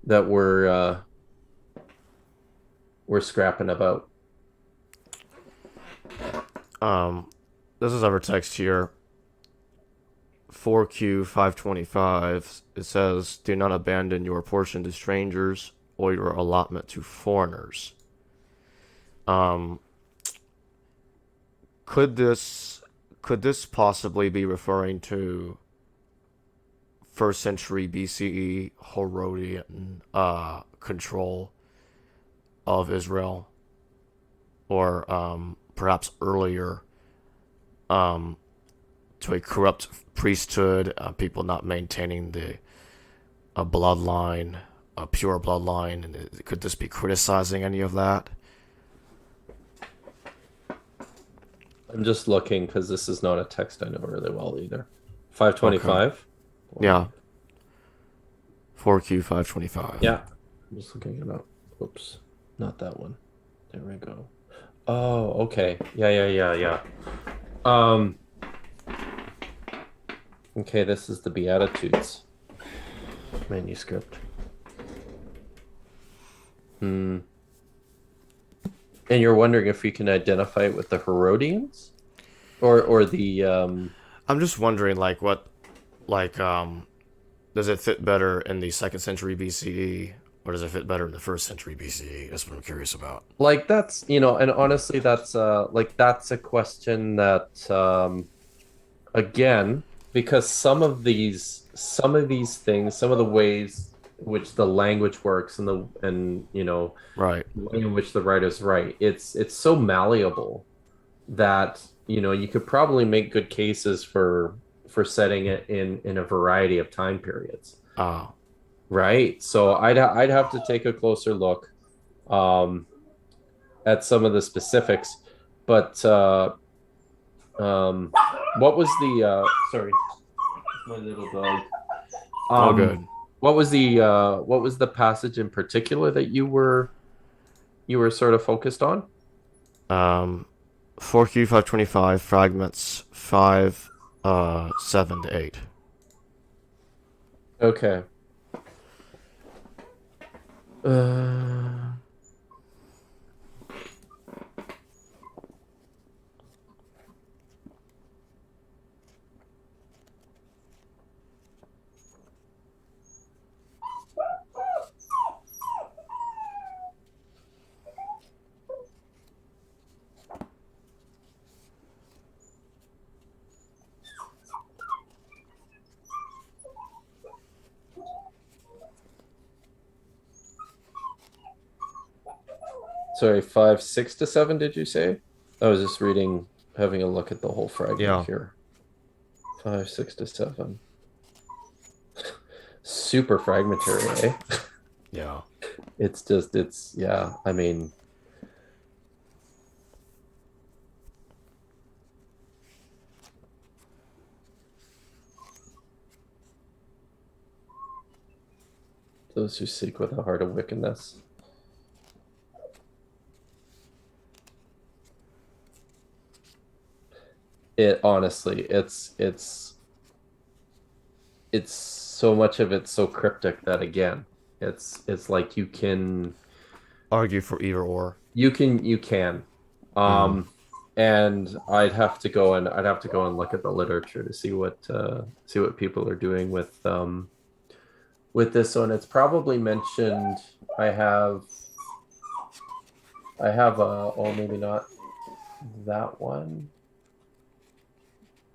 that we're scrapping about. This is our text here. 4Q525. It says, "Do not abandon your portion to strangers or your allotment to foreigners." Um, could this possibly be referring to first century BCE Herodian control of Israel, or perhaps earlier, to a corrupt priesthood, people not maintaining a bloodline, a pure bloodline, and could this be criticizing any of that? I'm just looking because this is not a text I know really well either. Okay. 525. Yeah. 4Q525. Yeah. I'm just looking it up. Oops. Not that one. There we go. Oh, okay. Yeah. Um, okay, this is the Beatitudes manuscript. And you're wondering if we can identify it with the Herodians? Or the I'm just wondering, does it fit better in the second century BCE, or does it fit better in the first century BCE? That's what I'm curious about. that's, and honestly that's a question that again, because some of these things, some of the ways in which the language works and Right. the way in which the writers write, it's so malleable that you could probably make good cases for setting it in a variety of time periods, Ah. right? So I'd have to take a closer look um at some of the specifics, but um what was the sorry, my little dog. All um good. what was the passage in particular that you were sort of focused on? Um, 4Q525, fragments 5, 7 to 8. Okay. uh Sorry, 5, 6 to 7, did you say? I was just reading, having a look at the whole fragment Yeah. here. 5, 6 to 7. Super fragmentary, eh? Yeah. Yeah, I mean, those who seek with a heart of wickedness. It honestly, it's so much of it's so cryptic that again, it's like Argue for either or. you can. Mm-hmm. Um and I'd have to go and look at the literature to see what people are doing with this one. It's probably mentioned. I have oh, maybe not that one.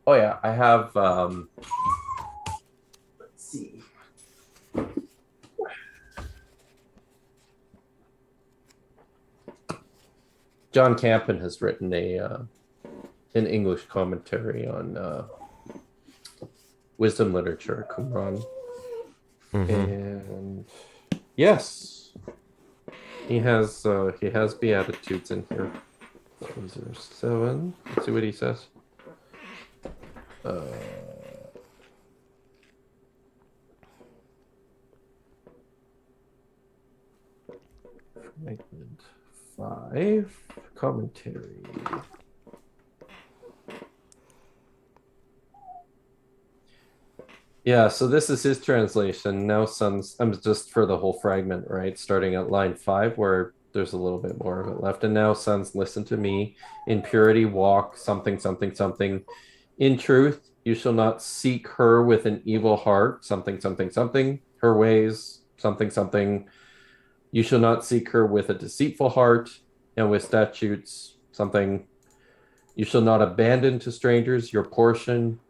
Oh yeah, I have let's see. John Campen has written an English commentary on wisdom literature, Qumran. Mm-hmm. And yes, he has beatitudes in here. 7. Let's see what he says. Fragment 5 commentary. Yeah, so this is his translation. Now, sons, I'm just for the whole fragment, right? Starting at line 5, where there's a little bit more of it left. And now, sons, listen to me. In purity, walk something, something, something. In truth, you shall not seek her with an evil heart, something, something, something. Her ways, something, something. You shall not seek her with a deceitful heart and with statutes, something. You shall not abandon to strangers your portion,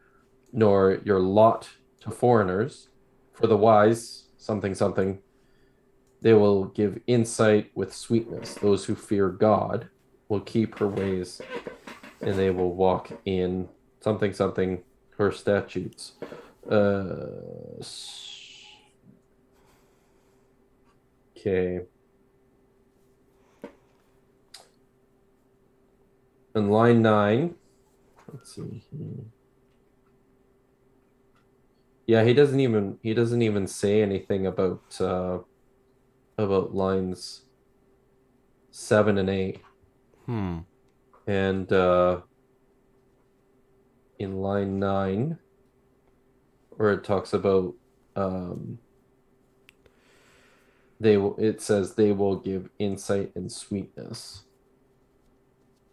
nor your lot to foreigners. For the wise, something, something, they will give insight with sweetness. Those who fear God will keep her ways, and they will walk in something, something, her statutes. Okay. And line 9. Let's see. Yeah, he doesn't even say anything about lines 7 and 8. Hmm. And in line 9, where it talks about it says they will give insight and sweetness.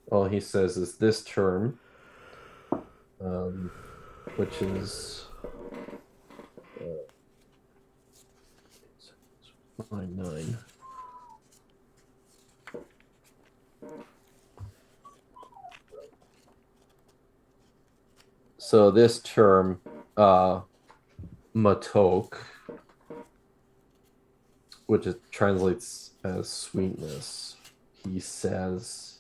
All he says is this term, which is line 9. So this term, matok, which it translates as sweetness, he says,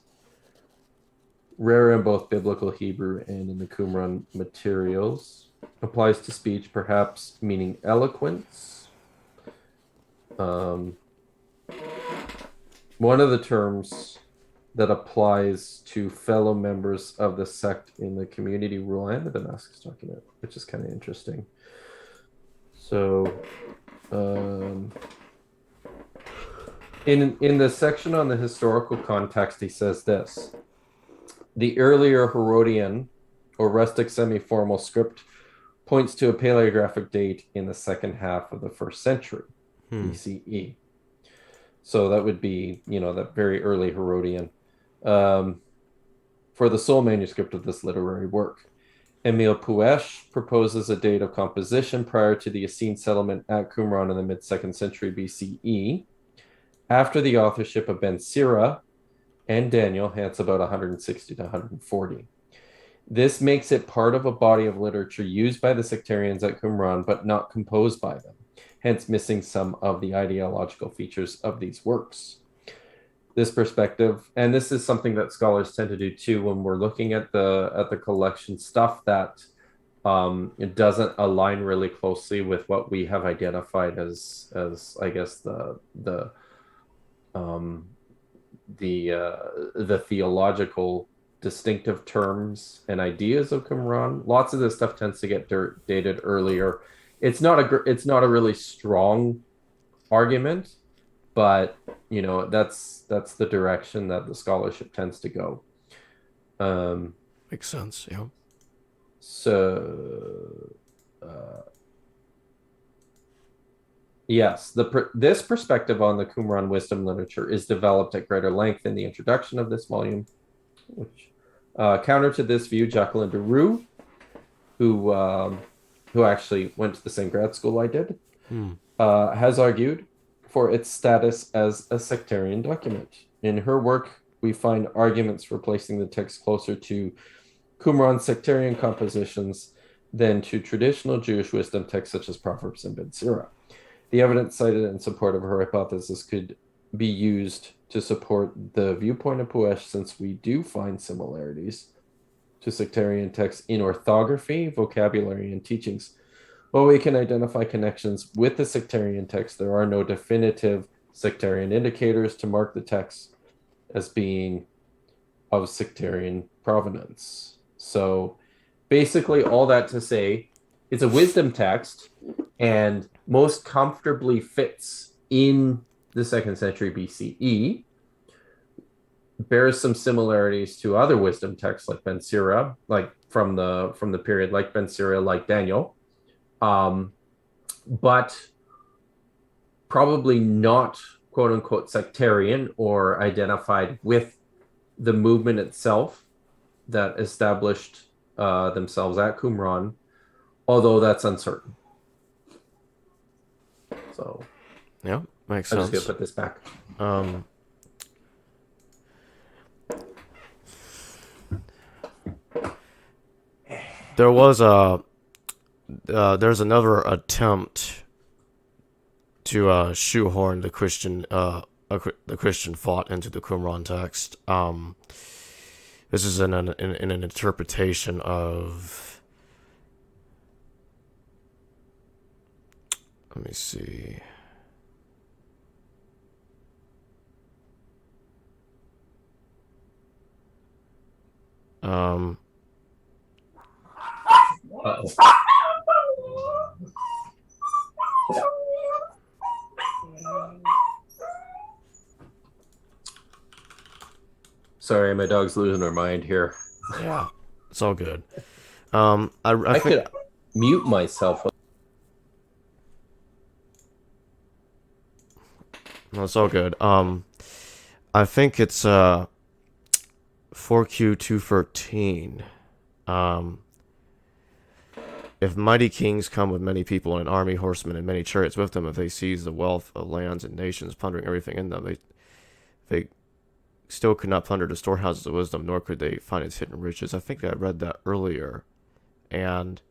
rare in both biblical Hebrew and in the Qumran materials, applies to speech, perhaps meaning eloquence. One of the terms that applies to fellow members of the sect in the community rule and the Damascus document, which is kind of interesting. So, in the section on the historical context, he says this: the earlier Herodian or rustic semi-formal script points to a paleographic date in the second half of the 1st century BCE. So that would be, that very early Herodian. For the sole manuscript of this literary work, Emile Puech proposes a date of composition prior to the Essene settlement at Qumran in the mid-2nd century BCE, after the authorship of Ben Sira and Daniel, hence about 160 to 140. This makes it part of a body of literature used by the sectarians at Qumran, but not composed by them, hence missing some of the ideological features of these works. this perspective, and this is something that scholars tend to do too when we're looking at the collection stuff that it doesn't align really closely with what we have identified as I guess um, the theological distinctive terms and ideas of Qumran. Lots of this stuff tends to get dated earlier. It's not a really strong argument, but that's the direction that the scholarship tends to go. Makes sense. Yeah. So, yes, this perspective on the Qumran wisdom literature is developed at greater length in the introduction of this volume, which counter to this view, Jacqueline de Roux, who actually went to the same grad school I did, has argued for its status as a sectarian document. In her work, we find arguments for placing the text closer to Qumran's sectarian compositions than to traditional Jewish wisdom texts such as Proverbs and Ben Sira. The evidence cited in support of her hypothesis could be used to support the viewpoint of Puesh, since we do find similarities to sectarian texts in orthography, vocabulary, and teachings. While we can identify connections with the sectarian text, there are no definitive sectarian indicators to mark the text as being of sectarian provenance. So basically, all that to say, it's a wisdom text and most comfortably fits in the 2nd century BCE, bears some similarities to other wisdom texts like Ben Sira, like from the period, like Ben Sira, like Daniel, but probably not quote unquote sectarian or identified with the movement itself that established themselves at Qumran, although that's uncertain. So yeah, makes I'm sense. just gonna put this back. There was there's another attempt to shoehorn the Christian thought into the Qumran text. This is in an interpretation of. Let me see. Sorry, my dog's losing her mind here. Yeah, it's all good. I could mute myself. No, it's all good. I think it's 4Q213. If mighty kings come with many people and an army, horsemen, and many chariots with them, if they seize the wealth of lands and nations, plundering everything in them, they still could not plunder the storehouses of wisdom, nor could they find its hidden riches. I think I read that earlier, and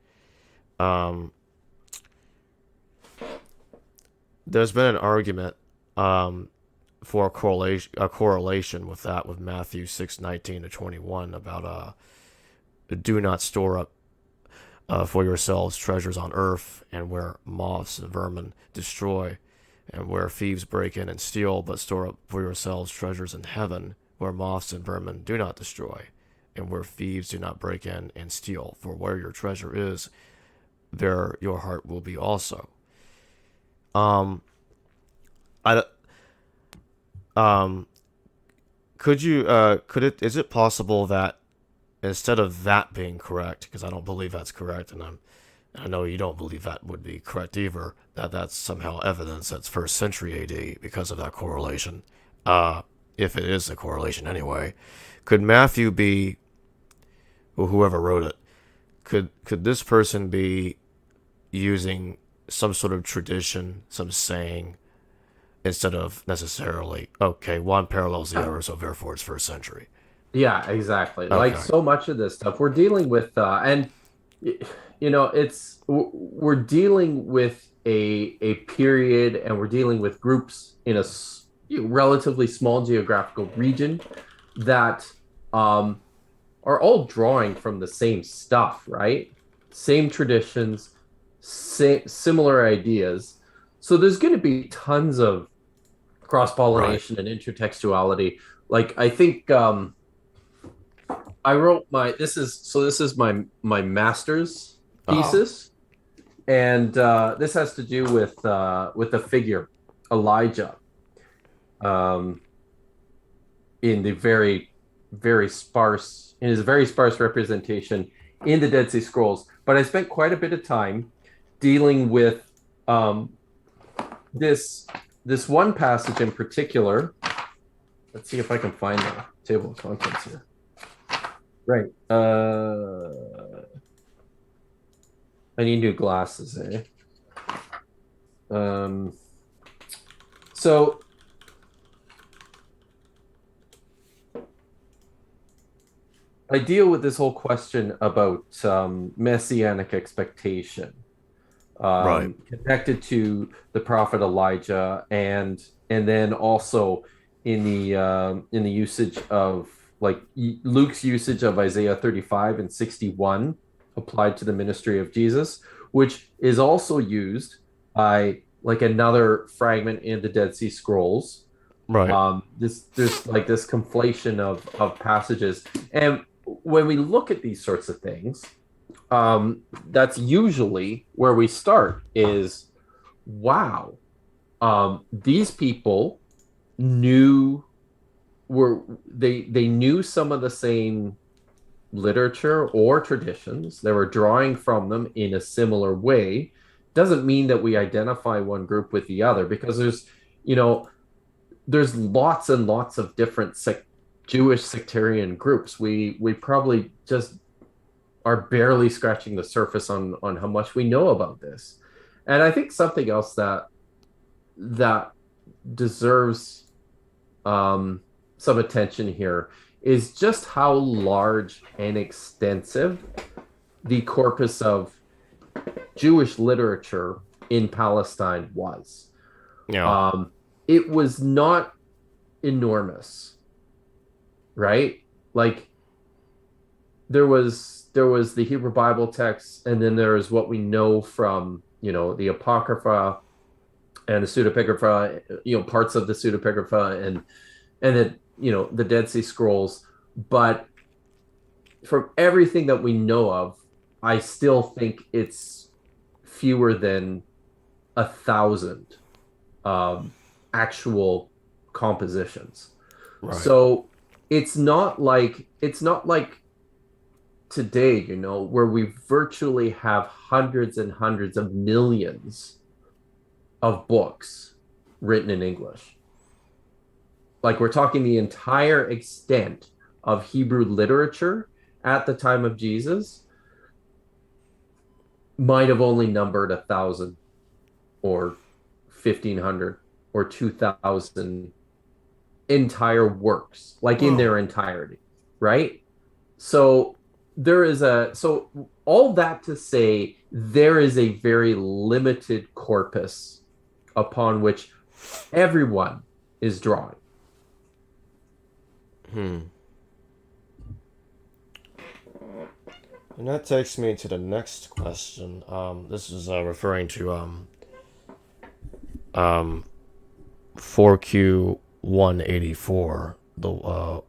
there's been an argument for a correlation with that, with Matthew 6:19-21, about do not store up for yourselves treasures on earth, and where moths and vermin destroy, and where thieves break in and steal, but store up for yourselves treasures in heaven, where moths and vermin do not destroy, and where thieves do not break in and steal. For where your treasure is, there your heart will be also. Is it possible that instead of that being correct, because I don't believe that's correct, and I know you don't believe that would be correct either, that's somehow evidence that's 1st century AD because of that correlation, if it is a correlation anyway, could Matthew be, or whoever wrote it, could this person be using some sort of tradition, some saying, instead of necessarily, okay, one parallels the other, so therefore it's 1st century? Yeah, exactly. Okay. Like so much of this stuff we're dealing with, and we're dealing with a period, and we're dealing with groups relatively small geographical region that are all drawing from the same stuff, right? Same traditions, similar ideas. So there's going to be tons of cross Right. pollination and intertextuality. Like I think I wrote this is my master's Uh-huh. thesis, and this has to do with the figure Elijah um, in the very sparse in his very sparse representation in the Dead Sea Scrolls. But I spent quite a bit of time dealing with um, this this one passage in particular. Let's see if I can find the table of contents here. Right. I need new glasses, eh? Um, so I deal with this whole question about messianic expectation, Right. connected to the prophet Elijah, and then also in the usage of like Luke's usage of Isaiah 35 and 61 applied to the ministry of Jesus, which is also used by like another fragment in the Dead Sea Scrolls. Right. This there's like this conflation of passages, and when we look at these sorts of things, that's usually where we start is, wow, these people knew they knew some of the same literature or traditions. They were drawing from them in a similar way. Doesn't mean that we identify one group with the other, because you know there's lots and lots of different Jewish sectarian groups. We probably just are barely scratching the surface on how much we know about this. And I think something else that deserves some attention here is just how large and extensive the corpus of Jewish literature in Palestine was. Yeah. Um, it was not enormous, right? Like there was the Hebrew Bible text, and then there is what we know from the Apocrypha and the Pseudepigrapha, parts of the Pseudepigrapha, and the Dead Sea Scrolls. But from everything that we know of, I still think it's fewer than 1,000 um, actual compositions. Right. So it's not like today, where we virtually have hundreds and hundreds of millions of books written in English. Like we're talking the entire extent of Hebrew literature at the time of Jesus might have only numbered 1,000 or 1,500 or 2,000 entire works, like in Oh. their entirety, right? So so all that to say, there is a very limited corpus upon which everyone is drawing. Hmm. And that takes me to the next question. This is referring to um 4Q184, the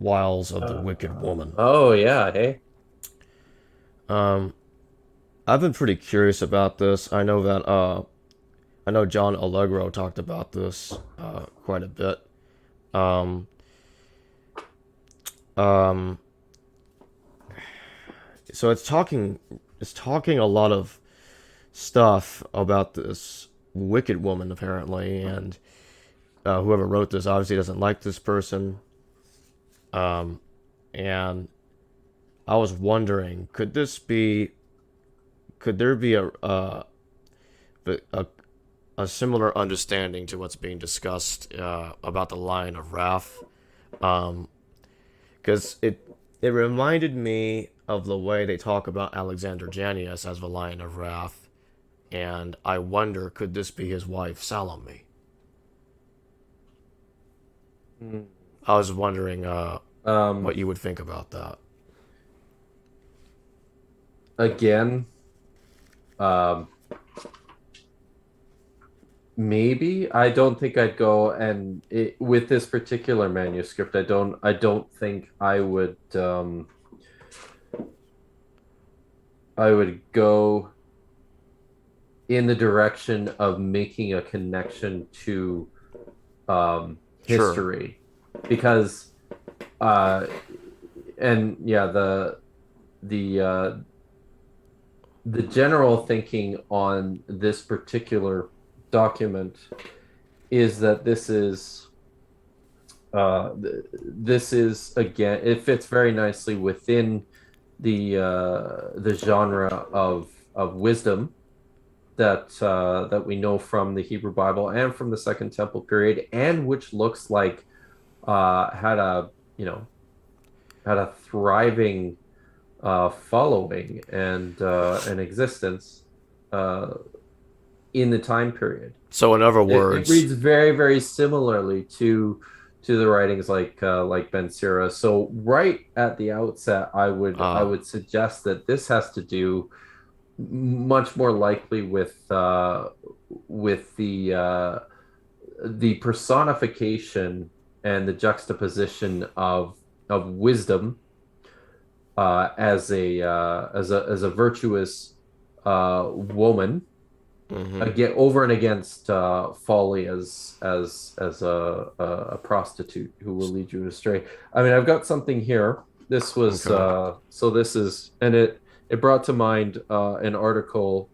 wiles of the wicked woman. Oh yeah, hey. Um, I've been pretty curious about this. I know John Allegro talked about this quite a bit. Um, um, so it's talking a lot of stuff about this wicked woman apparently, and whoever wrote this obviously doesn't like this person. Um, and I was wondering, could there be a a similar understanding to what's being discussed about the Lion of Wrath? Um, because it reminded me of the way they talk about Alexander Jannaeus as the Lion of Wrath, and I wonder, could this be his wife Salome? Mm. I was wondering Um, what you would think about that. again, um, maybe I don't think I'd go with this particular manuscript. I don't think I would go in the direction of making a connection to Sure. history because uh and yeah the the general thinking on this particular document is that this is again, it fits very nicely within the genre of wisdom that we know from the Hebrew Bible and from the Second Temple period, and which looks like had a you know had a thriving following and an existence uh, in the time period. So in other It words, reads very, very similarly to the writings like Ben Sira. So right at the outset, I uh, would suggest that this has to do much more likely with the personification and the juxtaposition of wisdom as a virtuous woman mm-hmm. again over and against folly as a prostitute who will lead you astray. I mean, I've got something here. This was Okay. so this is and it brought to mind an article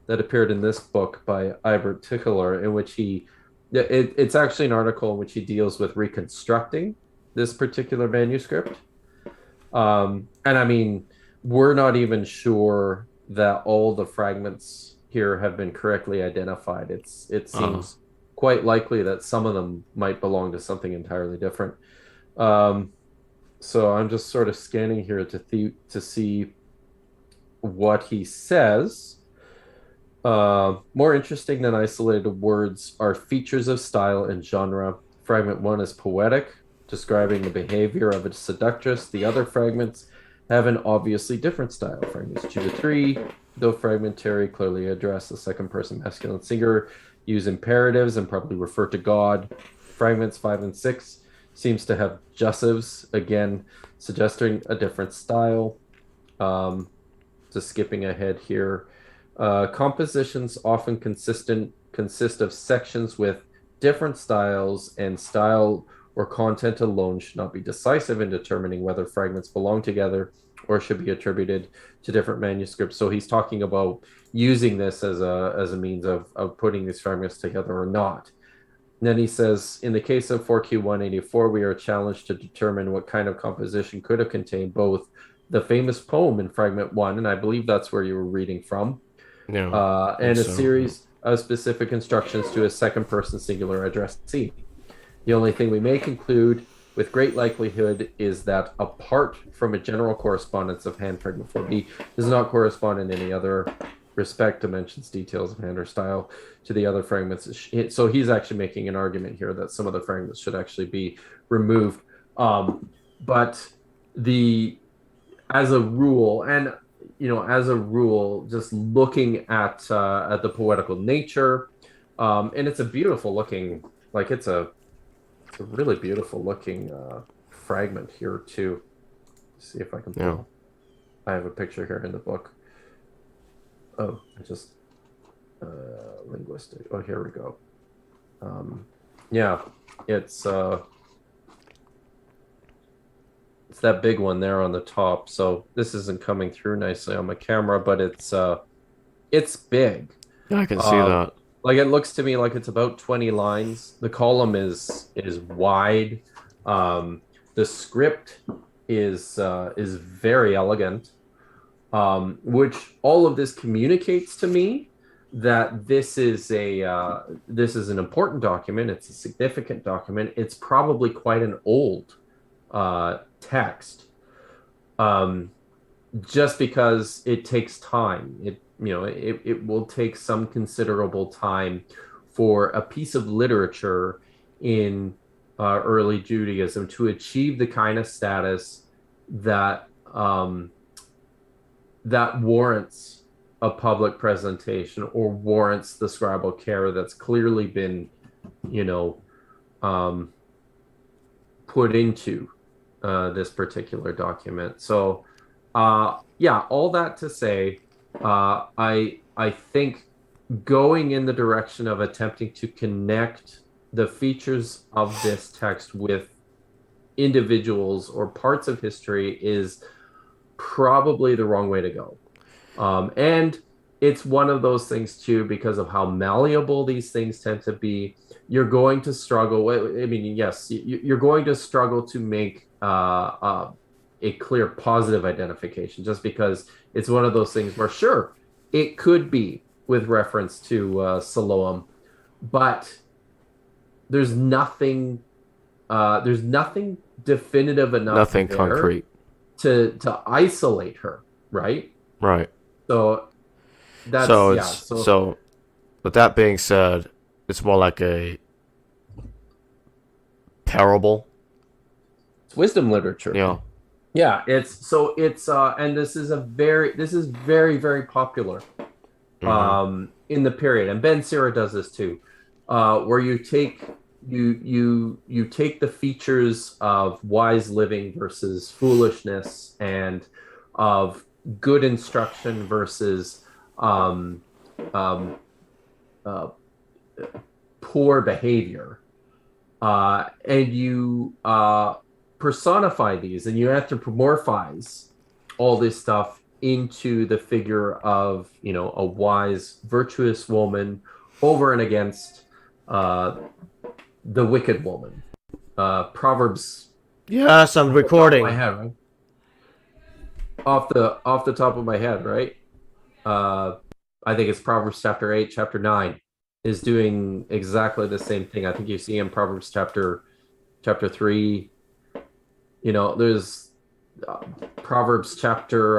that appeared in this book by Ibert Tickler, in which it's actually an article in which he deals with reconstructing this particular manuscript. And I mean, we're not even sure that all the fragments here have been correctly identified. It Uh, seems quite likely that some of them might belong to something entirely different. Um, so I'm just sort of scanning here to see what he says. More interesting than isolated words are features of style and genre. Fragment one is poetic, describing the behavior of a seductress. The other fragments have an obviously different style. Fragments two to three, though fragmentary, clearly address the second person masculine singular, use imperatives and probably refer to God. Fragments five and six seems to have jussives, again, suggesting a different style. Um, just skipping ahead here. Compositions often consist of sections with different styles, and style or content alone should not be decisive in determining whether fragments belong together or should be attributed to different manuscripts. So he's talking about using this as a means of putting these fragments together or not. And then he says, in the case of 4Q184, we are challenged to determine what kind of composition could have contained both the famous poem in fragment one, and I believe that's where you were reading from, yeah, I think and a so. Yeah. series of specific instructions to a second person singular addressee. The only thing we may conclude with great likelihood is that apart from a general correspondence of hand fragment 4B, does not correspond in any other respect, dimensions, details of hand or style to the other fragments. So he's actually making an argument here that some of the fragments should actually be removed. But the as a rule, and as a rule, just looking at the poetical nature, and it's a beautiful looking, like it's a really beautiful looking fragment here too. Let's see if I can Yeah. pull. I have a picture here in the book. Oh, I just linguistic. Oh, here we go. Um, yeah, it's uh, it's that big one there on the top. So this isn't coming through nicely on my camera, but it's big. Yeah, I can see Um, that. like it looks to me like it's about 20 lines. The column is wide. Um, the script is very elegant. Which all of this communicates to me that this is an important document. It's a significant document. It's probably quite an old text. Um, just because it takes time. It will take some considerable time for a piece of literature in early Judaism to achieve the kind of status that that warrants a public presentation or warrants the scribal care that's clearly been, you know, um, put into this particular document. So, yeah, all that to say, I think going in the direction of attempting to connect the features of this text with individuals or parts of history is probably the wrong way to go. And it's one of those things too, because of how malleable these things tend to be. You're going to struggle. I mean, yes, you're going to struggle to make a clear positive identification, just because it's one of those things where, sure, it could be with reference to Siloam, but there's nothing there's nothing definitive enough Nothing there concrete. to isolate her, right? Right. So So that's it's yeah. So so. With that being said, it's more like a parable. it's wisdom literature. You know. Yeah, it's and this is very very popular Mm-hmm. in the period, and Ben Sira does this too, where you take the features of wise living versus foolishness, and of good instruction versus um, um, uh, poor behavior, and you personify these, and you anthropomorphize all this stuff into the figure of, you know, a wise, virtuous woman over and against uh, the wicked woman. Proverbs Yes, I'm off the top of my recording. head, right? Off the top of my head, right? Uh, I think it's Proverbs chapter 8, chapter 9 is doing exactly the same thing. I think you see in Proverbs chapter 3. You know, there's uh, Proverbs chapter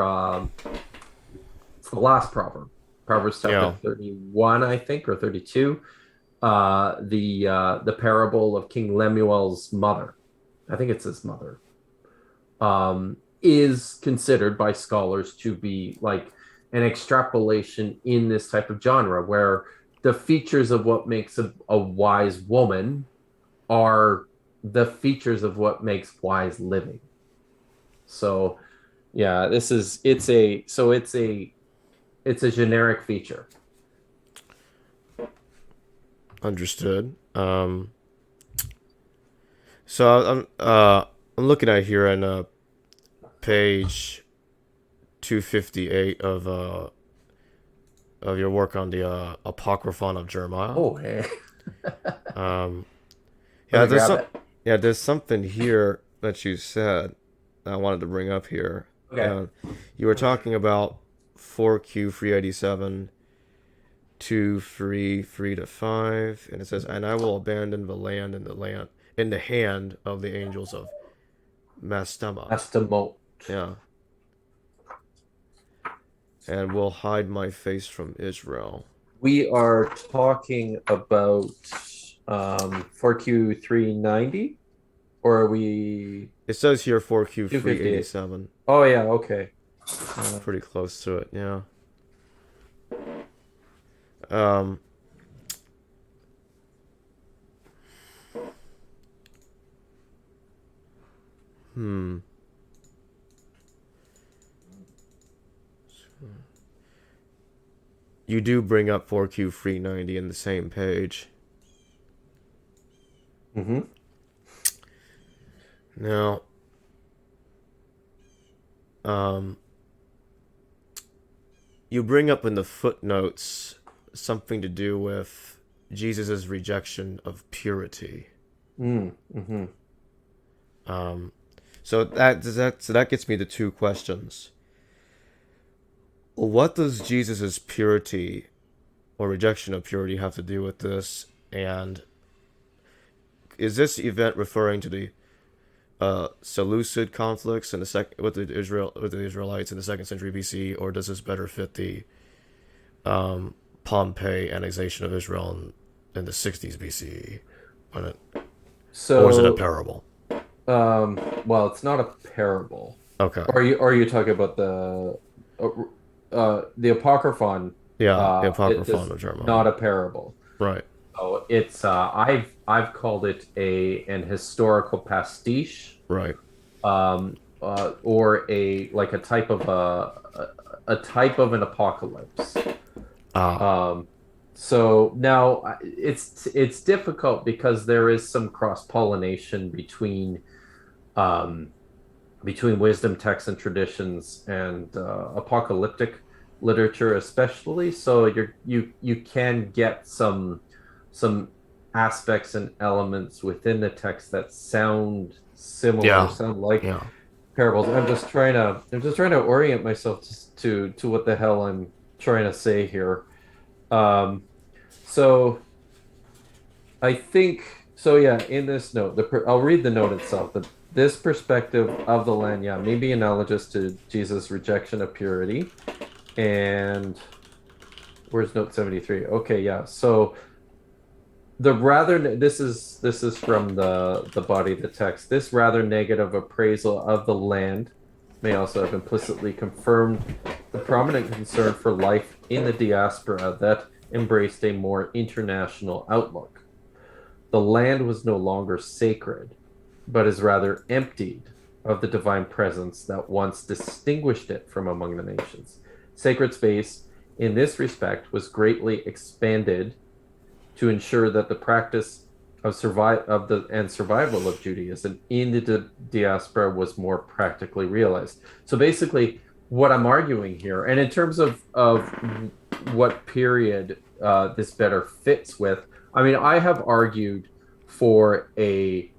it's the last proverb, Proverbs chapter Yeah. 31, I think, or 32. The parable of King Lemuel's mother, I think it's his mother, is considered by scholars to be like an extrapolation in this type of genre, where the features of what makes a wise woman are the features of what makes wise living. So yeah, this is it's a generic feature. Understood. I'm looking at here on page 258 of your work on the Apocryphon of Jeremiah. Oh, hey. Um, Let yeah, me grab it. there's something here that you said that I wanted to bring up here. Okay. And you were talking about 4Q 387 2 3 to 5, and it says, "And I will abandon the land in the hand of the angels of Mastema." That's the moat. Yeah. "And will hide my face from Israel." We are talking about 4Q390, or are we It says here 4Q 258? 387. Oh yeah, okay. It's pretty close to it, yeah. Um, hmm. You do bring up 4Q 390 in the same page. Mm-hmm. Now, um, you bring up in the footnotes something to do with Jesus' rejection of purity. Mm-hmm. Um, so that gets me to two questions. What does Jesus' purity or rejection of purity have to do with this? And is this event referring to the Seleucid conflicts in the with the Israelites in the second century BC, or does this better fit the Pompey annexation of Israel in the 60s BCE? When it, or is it a So, parable? well, it's not a parable. Okay. Are you talking about the Apocryphon? Yeah, the It Apocryphon is of Jeremiah. not a parable. Right. So it's I've called it an historical pastiche, Right. or a type of a type of an apocalypse. Ah. Um, so now it's difficult because there is some cross-pollination um, between wisdom texts and traditions and apocalyptic literature, especially. So you can get some aspects and elements within the text that sound similar, Yeah. sound like Yeah. parables. I'm just trying to orient myself to what the hell I'm trying to say here. Um, so I think so. Yeah, in this note, I'll read the note itself. This perspective of the land, yeah, may be analogous to Jesus' rejection of purity. And where's note 73? Okay, yeah. So this is from the body of the text. This rather negative appraisal of the land may also have implicitly confirmed the prominent concern for life in the diaspora that embraced a more international outlook. The land was no longer sacred, but is rather emptied of the divine presence that once distinguished it from among the nations. Sacred space, in this respect, was greatly expanded to ensure that the practice and survival of Judaism in the diaspora was more practically realized. So basically, what I'm arguing here, and in terms of what period this better fits with, I mean, for a,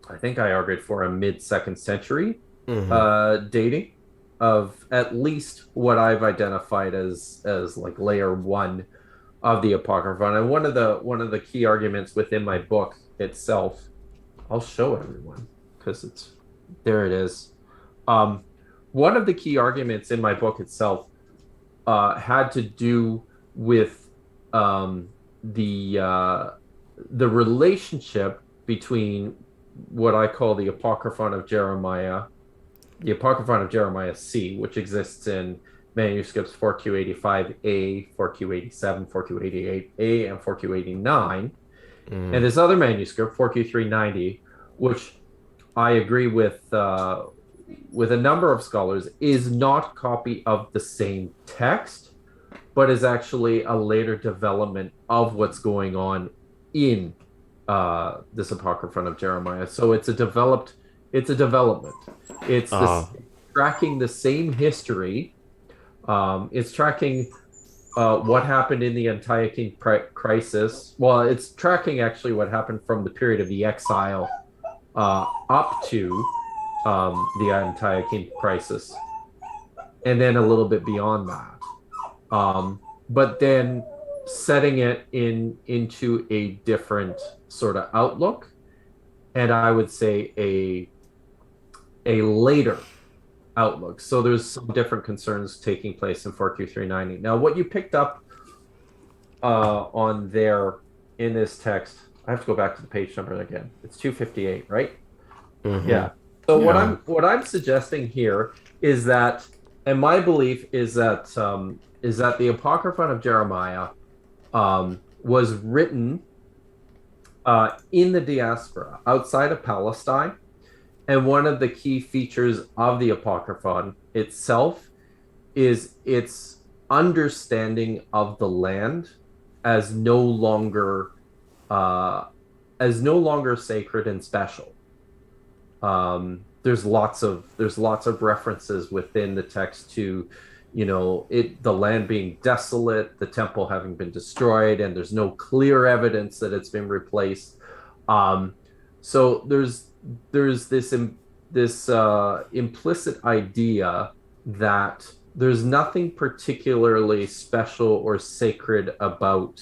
I think I argued for a mid second century Mm-hmm. dating of at least what I've identified as like layer one of the Apocryphon. And one of the key arguments within my book itself, I'll show everyone because it's there it is. Um, One of the key arguments in my book itself had to do with um, the uh, the relationship between what I call the Apocryphon of Jeremiah C, which exists in manuscripts 4Q85A, 4Q87, 4Q88A, and 4Q89, and Mm. this other manuscript 4Q390, which I agree with a number of scholars, is not copy of the same text, but is actually a later development of what's going on in this Apocryphon of Jeremiah. So it's a development. It's Ah. this tracking the same history. It's tracking what happened in the Antiochian crisis. Well, it's tracking actually what happened from the period of the exile up to the Antiochian crisis, and then a little bit beyond that. But then setting it into a different sort of outlook, and I would say a later outlook. So there's some different concerns taking place in 4Q390. Now, what you picked up on there in this text, I have to go back to the page number again. It's 258, right? Mm-hmm. Yeah. So Yeah. what I'm suggesting here is that, and my belief is that the Apocryphon of Jeremiah was written in the diaspora outside of Palestine, and one of the key features of the Apocryphon itself is its understanding of the land as no longer uh, as no longer sacred and special. There's lots of references within the text to, the land being desolate, the temple having been destroyed, and there's no clear evidence that it's been replaced. Um, so there's this implicit idea that there's nothing particularly special or sacred about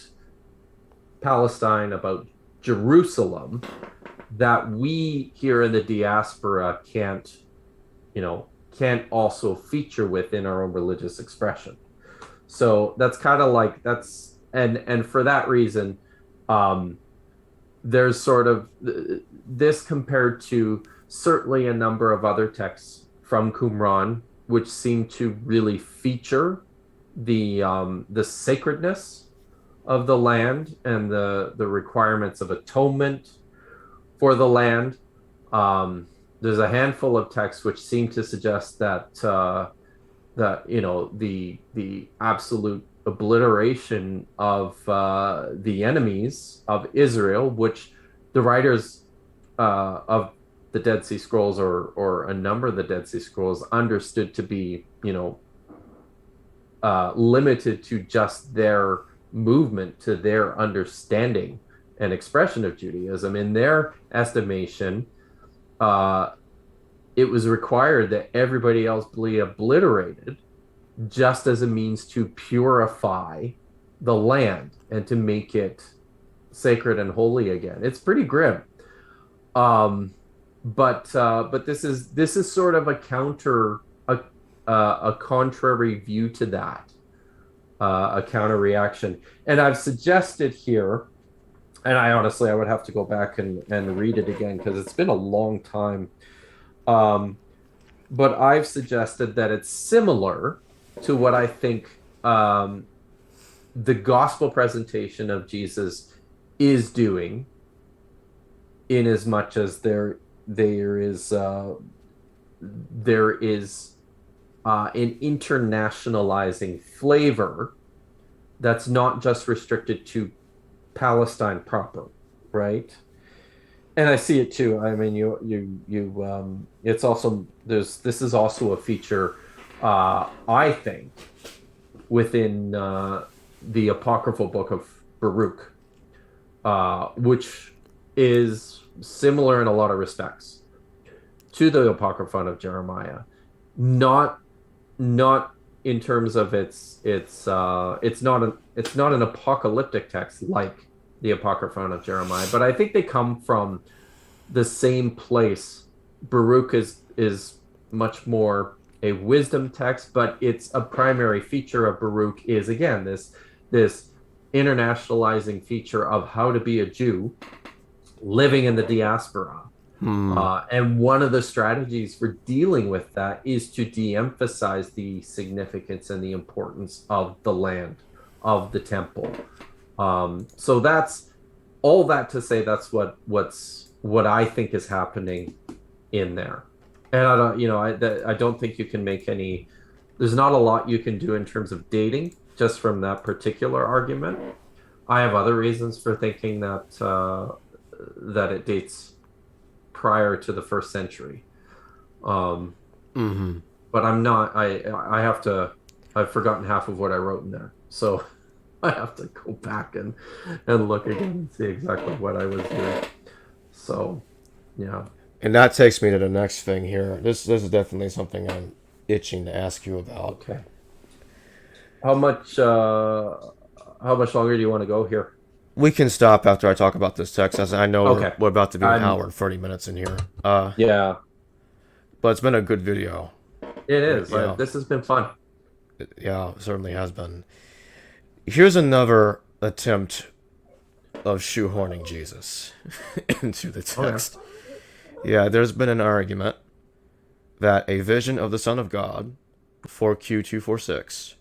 Palestine, about Jerusalem, that we here in the diaspora can't also feature within our own religious expression. So that's kind of like that's and for that reason, um, there's sort of this compared to certainly a number of other texts from Qumran, which seem to really feature the sacredness of the land and the requirements of atonement for the land. There's a handful of texts which seem to suggest that the absolute obliteration of the enemies of Israel, which the writers of the Dead Sea Scrolls or a number of the Dead Sea Scrolls understood to be, limited to just their movement, to their understanding and expression of Judaism. In their estimation, uh, it was required that everybody else be obliterated just as a means to purify the land and to make it sacred and holy again. It's pretty grim. Um, but this is sort of a contrary view to that, a counter reaction. And I've suggested here, and I would have to go back and read it again because it's been a long time. Um, but I've suggested that it's similar to what I think the gospel presentation of Jesus is doing, in as much as there is an internationalizing flavor that's not just restricted to Palestine proper, right? And I see it too. I mean, it's also this is also a feature, I think, within the apocryphal book of Baruch, which is similar in a lot of respects to the apocryphon of Jeremiah, not in terms of it's not an apocalyptic text like the apocryphon of Jeremiah, but I think they come from the same place. Baruch is much more a wisdom text, but it's a primary feature of Baruch is again this internationalizing feature of how to be a Jew living in the diaspora. And one of the strategies for dealing with that is to de-emphasize the significance and the importance of the land, of the temple. So that's all that to say that's what I think is happening in there. And I don't think you can make any. There's not a lot you can do in terms of dating just from that particular argument. I have other reasons for thinking that it dates prior to the first century. But I'm not. I have to. I've forgotten half of what I wrote in there, so I have to go back and look again and see exactly what I was doing. So, yeah. And that takes me to the next thing here. This is definitely something I'm itching to ask you about. Okay. How much longer do you want to go here? We can stop after I talk about this text, as I know Okay. we're about to be an I'm hour and 30 minutes in here. Yeah, But it's been a good video. it is. Yeah, This has been fun. yeah, it certainly has been. Here's another attempt of shoehorning Jesus into the text. Yeah, there's been an argument that a vision of the Son of God, 4Q246,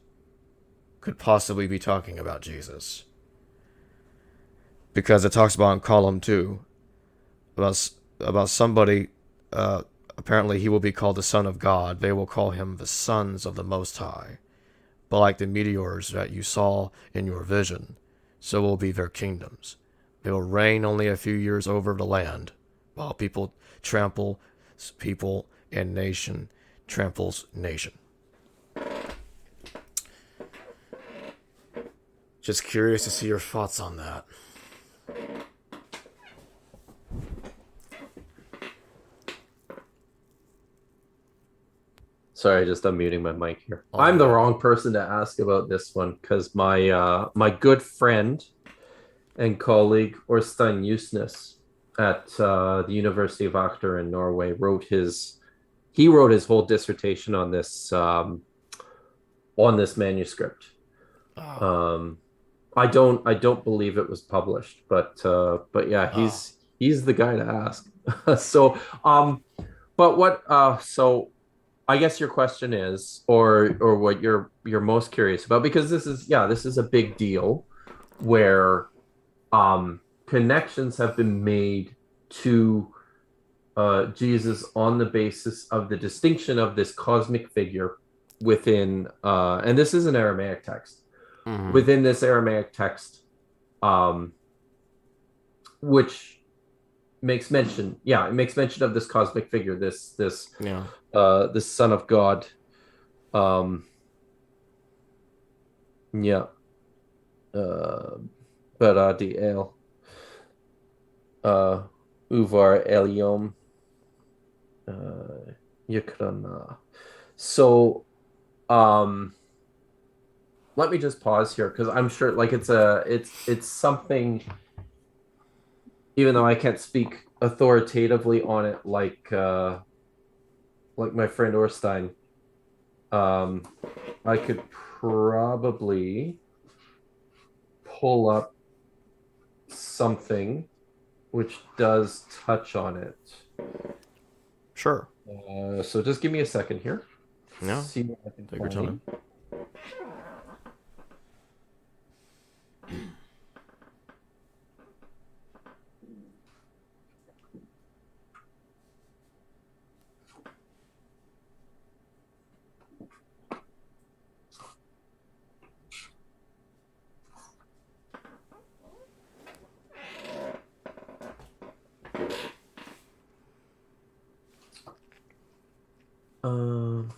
could possibly be talking about Jesus. Because it talks about in column 2 about somebody, apparently he will be called the Son of God. They will call him the sons of the Most High. But like the meteors that you saw in your vision, so will be their kingdoms. They will reign only a few years over the land, while people trample people and nation tramples nation. Just curious to see your thoughts on that. Sorry, just unmuting my mic here. I'm the wrong person to ask about this one because my good friend and colleague Orstein Jusnes at the University of Agder in Norway wrote his whole dissertation on this manuscript. I don't believe it was published, but yeah, Oh, he's the guy to ask. So but what so I guess your question is, or what you're most curious about, because this is a big deal where connections have been made to Jesus on the basis of the distinction of this cosmic figure within, and this is an Aramaic text, mm-hmm. within this Aramaic text, um, which it makes mention of this cosmic figure, Yeah, this Son of God. Um, yeah, uh, Baradi El, uh, Uvar Eliom, uh, Yukrana. So, um, let me just pause here because I'm sure, like, it's something. Even though I can't speak authoritatively on it, like my friend Orstein, um, I could probably pull up something which does touch on it. sure. So just give me a second here. Yeah, See what I can take your time. find. Um,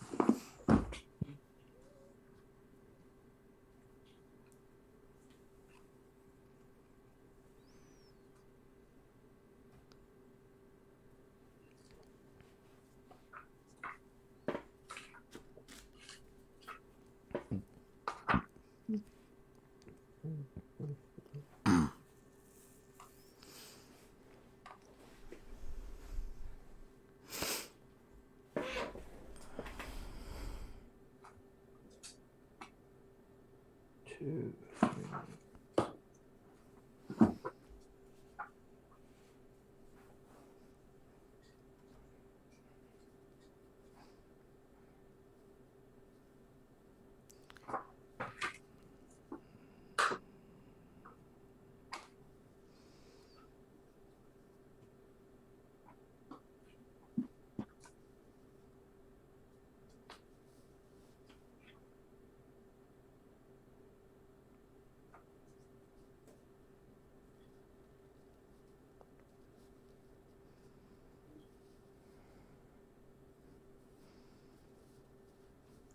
two,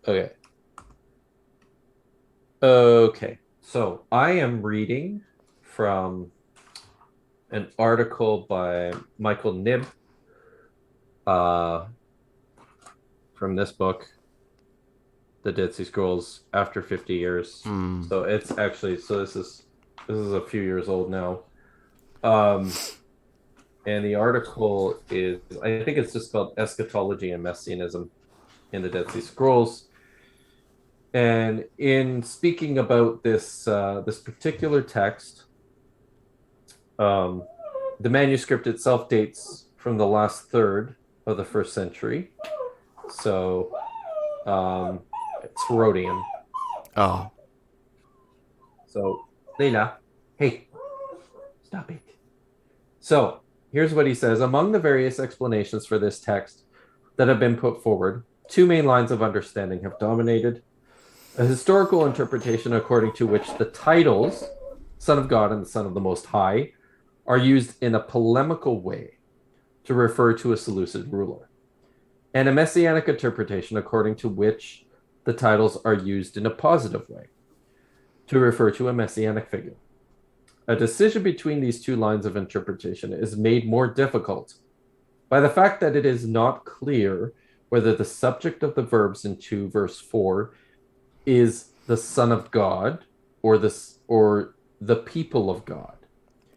okay. Okay. So I am reading from an article by Michael Nibb, uh, from this book, The Dead Sea Scrolls After 50 Years. Hmm. So it's actually, this is a few years old now. Um, and the article is, I think it's just called Eschatology and Messianism in the Dead Sea Scrolls. And in speaking about this particular text, um, the manuscript itself dates from the last third of the first century. So it's Herodian. Oh, So, Leila, hey, stop it. So, here's what he says. Among the various explanations for this text that have been put forward, two main lines of understanding have dominated. A historical interpretation according to which the titles, Son of God and the Son of the Most High, are used in a polemical way to refer to a Seleucid ruler, and a messianic interpretation according to which the titles are used in a positive way to refer to a messianic figure. A decision between these two lines of interpretation is made more difficult by the fact that it is not clear whether the subject of the verbs in 2 verse 4 is the Son of God or the people of God.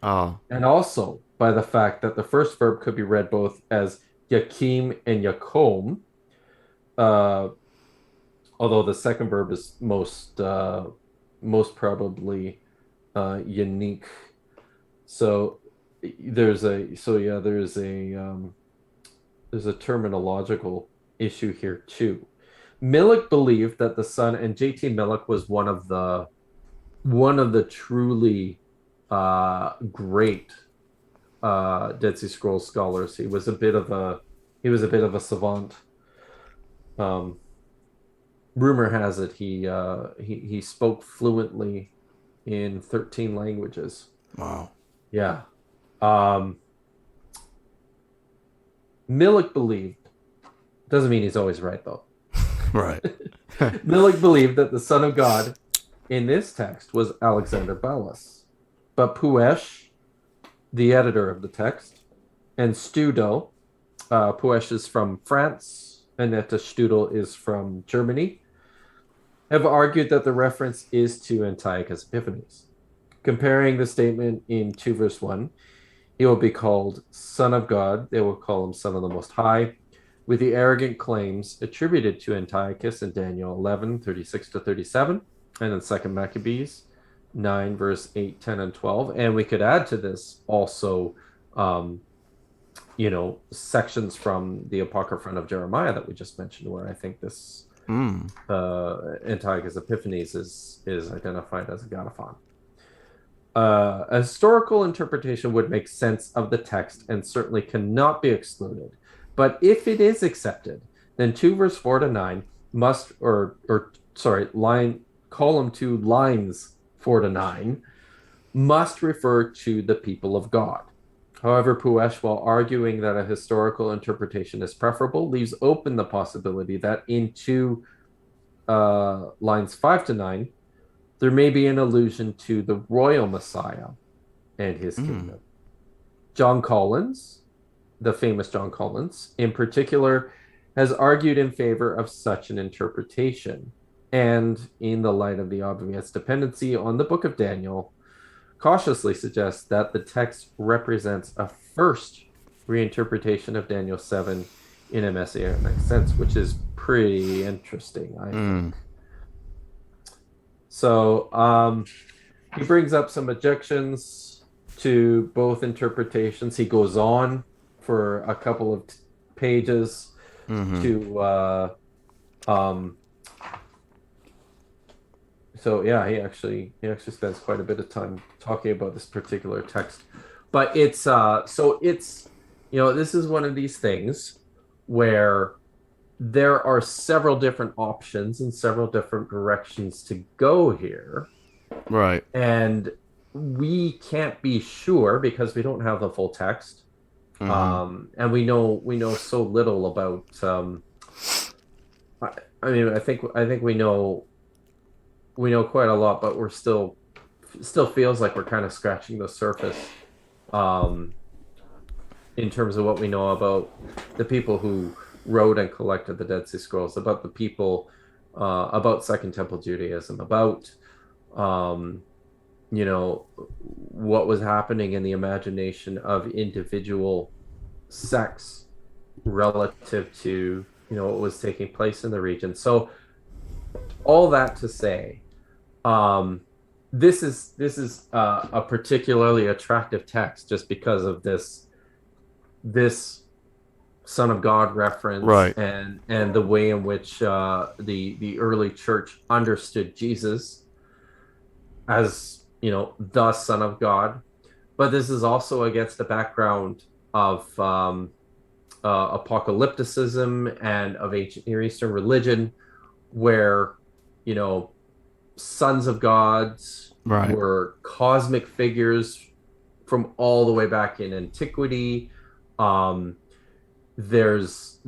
oh, And also by the fact that the first verb could be read both as Yakim and Yakom, uh, although the second verb is most probably unique. So there's a terminological issue here too. Millick believed that the son, and J.T. Millick was one of the truly great Dead Sea Scrolls scholars. He was a bit of a savant. Um, Rumor has it he spoke fluently in 13 languages. Wow. Yeah. Um, Millick believed, doesn't mean he's always right though. Right. Millick believed that the Son of God in this text was Alexander Belus, but Puesh, the editor of the text, and Studo, Puesh is from France, Annette Studel is from Germany, have argued that the reference is to Antiochus Epiphanes. Comparing the statement in 2 verse 1, he will be called Son of God, they will call him Son of the Most High, with the arrogant claims attributed to Antiochus in Daniel 11:36-37, and in 2 Maccabees 9, verse 8, 10, and 12. And we could add to this also, sections from the Apocryphon of Jeremiah that we just mentioned, where I think this Antiochus Epiphanes is identified as a Agathon. A historical interpretation would make sense of the text and certainly cannot be excluded. But if it is accepted, then 2 verse 4-9 must, column 2 lines 4-9 must refer to the people of God. However, Puesh, while arguing that a historical interpretation is preferable, leaves open the possibility that in 2 lines 5-9, there may be an allusion to the royal Messiah and his kingdom. John Collins, the famous John Collins, in particular, has argued in favor of such an interpretation. And in the light of the obvious dependency on the book of Daniel, cautiously suggests that the text represents a first reinterpretation of Daniel 7 in a messianic sense, which is pretty interesting, I think. So he brings up some objections to both interpretations. He goes on for a couple of pages to so yeah, he actually spends quite a bit of time talking about this particular text. But it's this is one of these things where there are several different options and several different directions to go here. Right. And we can't be sure because we don't have the full text. And we know so little about I think we know quite a lot, but we're still feels like we're kind of scratching the surface in terms of what we know about the people who wrote and collected the Dead Sea Scrolls, about the people, about Second Temple Judaism, about what was happening in the imagination of individual sects relative to what was taking place in the region. So all that to say, this is a particularly attractive text just because of this Son of God reference, right, and the way in which the early church understood Jesus as the Son of God. But this is also against the background of apocalypticism and of ancient Near Eastern religion, where sons of gods were cosmic figures from all the way back in antiquity. There's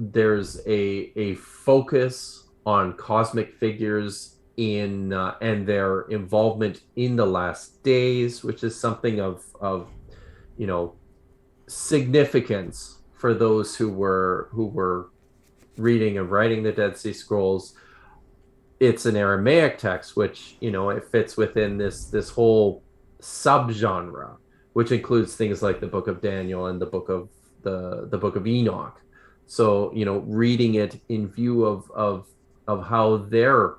a focus on cosmic figures in and their involvement in the last days, which is something of significance for those who were reading and writing the Dead Sea Scrolls. It's an Aramaic text, which it fits within this whole subgenre, which includes things like the Book of Daniel and the Book of Enoch. So reading it in view of how their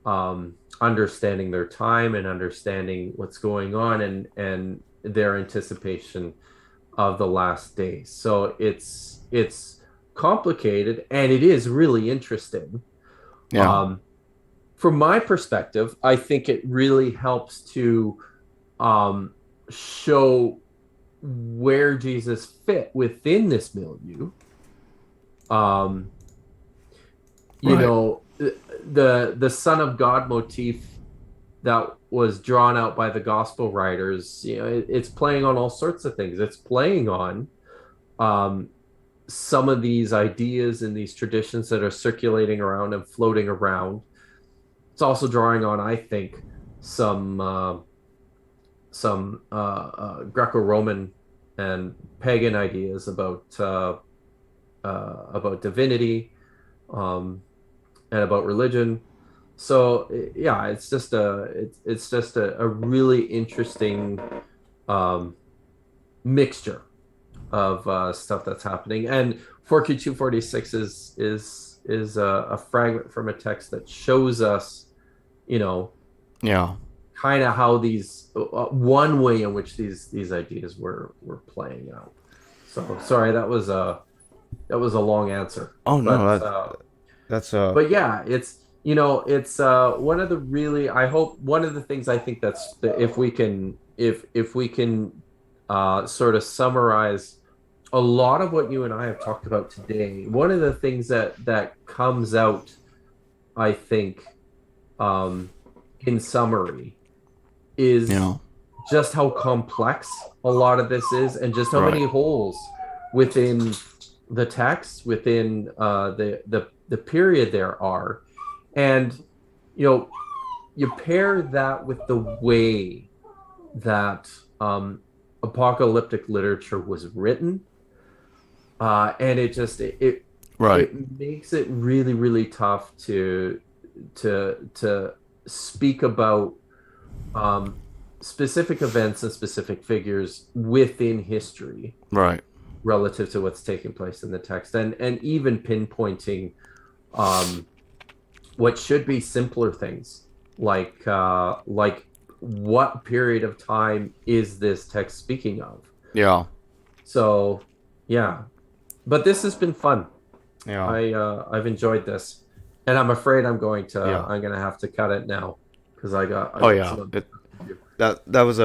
understanding their time and understanding what's going on, and their anticipation of the last days. So it's complicated, and it is really interesting. Yeah. Um, from my perspective, I think it really helps to um, show where Jesus fit within this milieu. Um, you Right. know, the Son of God motif that was drawn out by the gospel writers, it's playing on all sorts of things. It's playing on um, some of these ideas and these traditions that are circulating around and floating around. It's also drawing on, I think, some Greco-Roman and pagan ideas about divinity, um, and about religion. So yeah, it's just a really interesting um, mixture of stuff that's happening. And 4Q246 is a fragment from a text that shows us, you know, Yeah. kind of how these one way in which these ideas were playing out. So sorry, that was a long answer, Oh no, but that's yeah, it's one of the really, I hope, one of the things I think that's if we can, if we can sort of summarize a lot of what you and I have talked about today. One of the things that comes out, I think, um, in summary, is yeah. just how complex a lot of this is, and just how Right. many holes within the text, within the period there are, and you know, you pair that with the way that apocalyptic literature was written, and it Right. makes it really really tough to speak about um, specific events and specific figures within history Right. relative to what's taking place in the text, and even pinpointing um, what should be simpler things like what period of time is this text speaking of. Yeah. So yeah, but this has been fun. Yeah. I've enjoyed this, and I'm afraid Yeah. I'm gonna have to cut it now because I Oh got yeah. some other It stuff to do. that was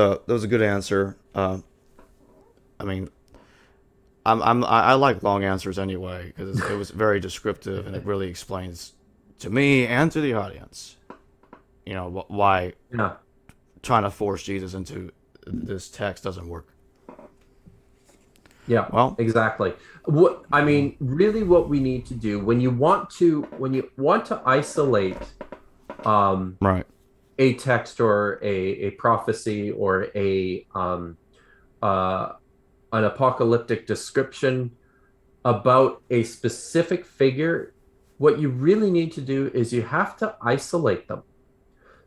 a good answer. I mean, I like long answers anyway because it was very descriptive and it really explains to me and to the audience, why Yeah, trying to force Jesus into this text doesn't work. yeah, Well, exactly. What I mean, really, what we need to do when you want to isolate um, right. a text or a prophecy or a uh, an apocalyptic description about a specific figure, what you really need to do is you have to isolate them.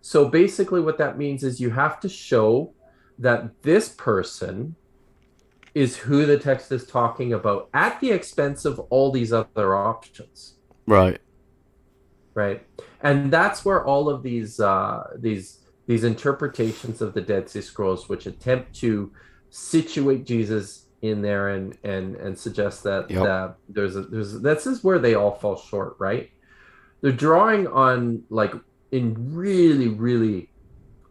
So basically, what that means is you have to show that this person is who the text is talking about at the expense of all these other options, Right. right? And that's where all of these interpretations of the Dead Sea Scrolls, which attempt to situate Jesus in there and suggest Yep. that there's this is where they all fall short, right? They're drawing on like in really really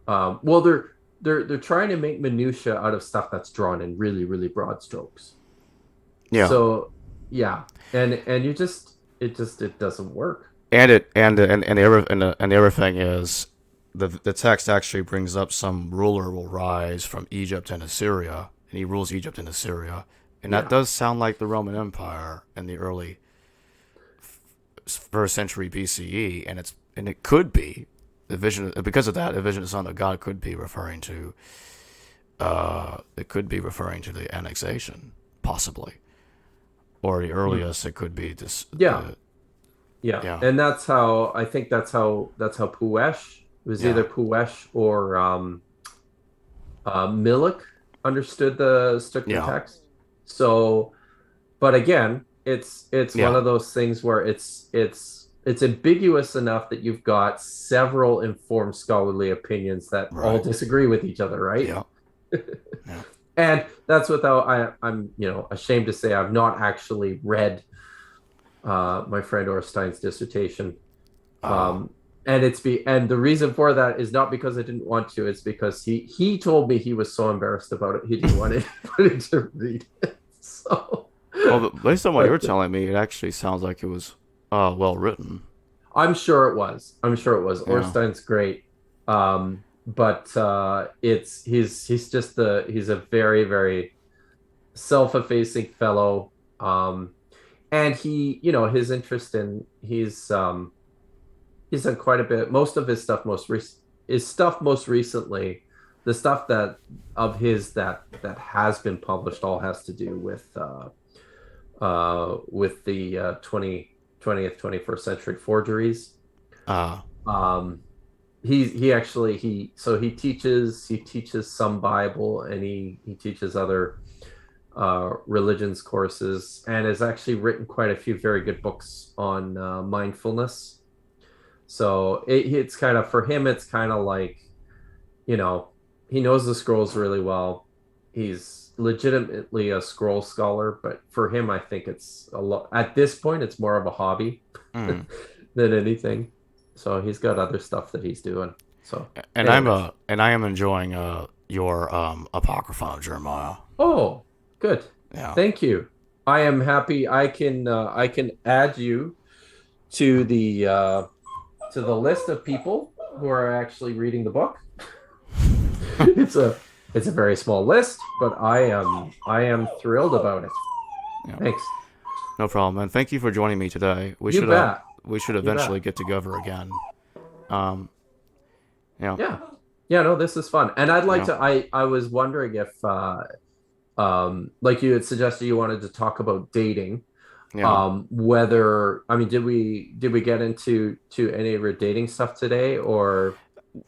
well they're trying to make minutia out of stuff that's drawn in really really broad strokes. Yeah. So yeah, and it doesn't work. And it and the other and the other thing is the text actually brings up some ruler will rise from Egypt and Assyria, and he rules Egypt and Assyria, and that Yeah. does sound like the Roman Empire in the early first century BCE, and it could be the vision because of that the vision of the Son of God could be referring to it could be referring to the annexation possibly, or the Mm. earliest it could be this Yeah. the Yeah. yeah And that's how I think that's how Puesh, it was yeah either Puesh or Milik understood the yeah text. So, but again, it's one yeah of those things where it's it's ambiguous enough that you've got several informed scholarly opinions that all Right. disagree with each other, right? Yeah. Yeah. And that's without I'm ashamed to say I've not actually read my friend Orstein's dissertation. Uh, Um, and the reason for that is not because I didn't want to. It's because he told me he was so embarrassed about it he didn't want anybody to read it. So, well, but based on what you're but telling me, it actually sounds like it was well written. I'm sure it was. I'm sure it was. Yeah. Orstein's great, but it's he's a very very self-effacing fellow, and his interest in he's done quite a bit. Most of his stuff most recently, the stuff that has been published all has to do with the 20th 21st century forgeries. Uh, Um, he teaches some Bible, and he teaches other religions courses, and has actually written quite a few very good books on mindfulness. So it's kind of, for him, it's kind of like, you know, he knows the scrolls really well. He's legitimately a scroll scholar, but for him, I think it's a lot at this point, it's more of a hobby mm. than anything. So he's got other stuff that he's doing. So, And anyways. I am enjoying your Apocrypha of Jeremiah. Oh, good. Yeah. Thank you. I am happy. I can add you to the list of people who are actually reading the book. It's a it's a very small list, but I am thrilled about it. Yeah. Thanks. No problem. And thank you for joining me today. You bet. We should You bet. eventually get together again. Um, yeah. Yeah. Yeah, no, this is fun. And I'd like Yeah. to I was wondering if like you had suggested you wanted to talk about dating. Yeah. Whether I mean did we get into any of your dating stuff today, or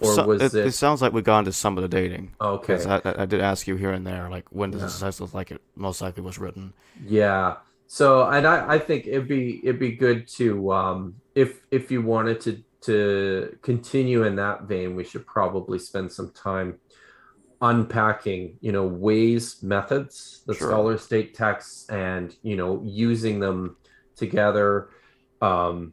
So was it it sounds like we got into some of the dating because okay? I did ask you here and there, like when does Yeah. this text look like it most likely was written? Yeah. So, and I think it'd be good to if you wanted to continue in that vein, we should probably spend some time unpacking, ways, methods that Sure. scholars state texts, and using them together. The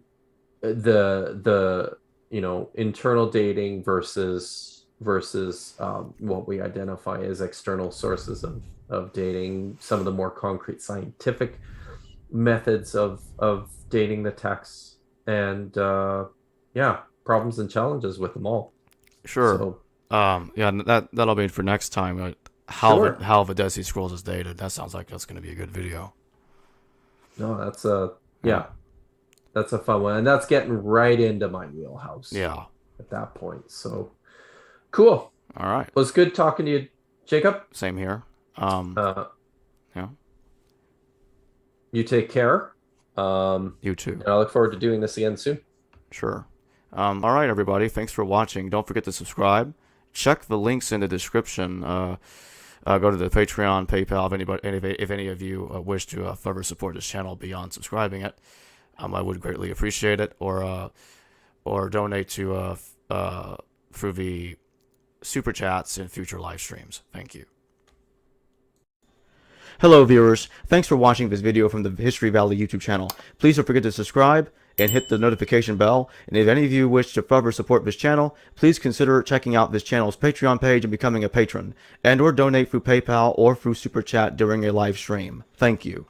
internal dating versus what we identify as external sources of dating, some of the more concrete scientific methods of dating the texts, and yeah, problems and challenges with them all. Sure. So Yeah, that'll be for next time. sure. How the Dead Sea Scrolls is dated. That sounds like that's going to be a good video. No, Yeah. yeah, that's a fun one, and that's getting right into my wheelhouse Yeah. at that point. So cool. All right. Well, it's good talking to you, Jacob. Same here. Uh, Yeah. you take care. You too. And I look forward to doing this again soon. Sure. All right, everybody. Thanks for watching. Don't forget to subscribe. Check the links in the description. Go to the Patreon, PayPal, if any of you wish to further support this channel beyond subscribing it. I would greatly appreciate it. Or donate to through the super chats in future live streams. Thank you. Hello viewers, thanks for watching this video from the History Valley YouTube channel. Please don't forget to subscribe and hit the notification bell, and if any of you wish to further support this channel, please consider checking out this channel's Patreon page and becoming a patron, and or donate through PayPal or through Super Chat during a live stream. Thank you.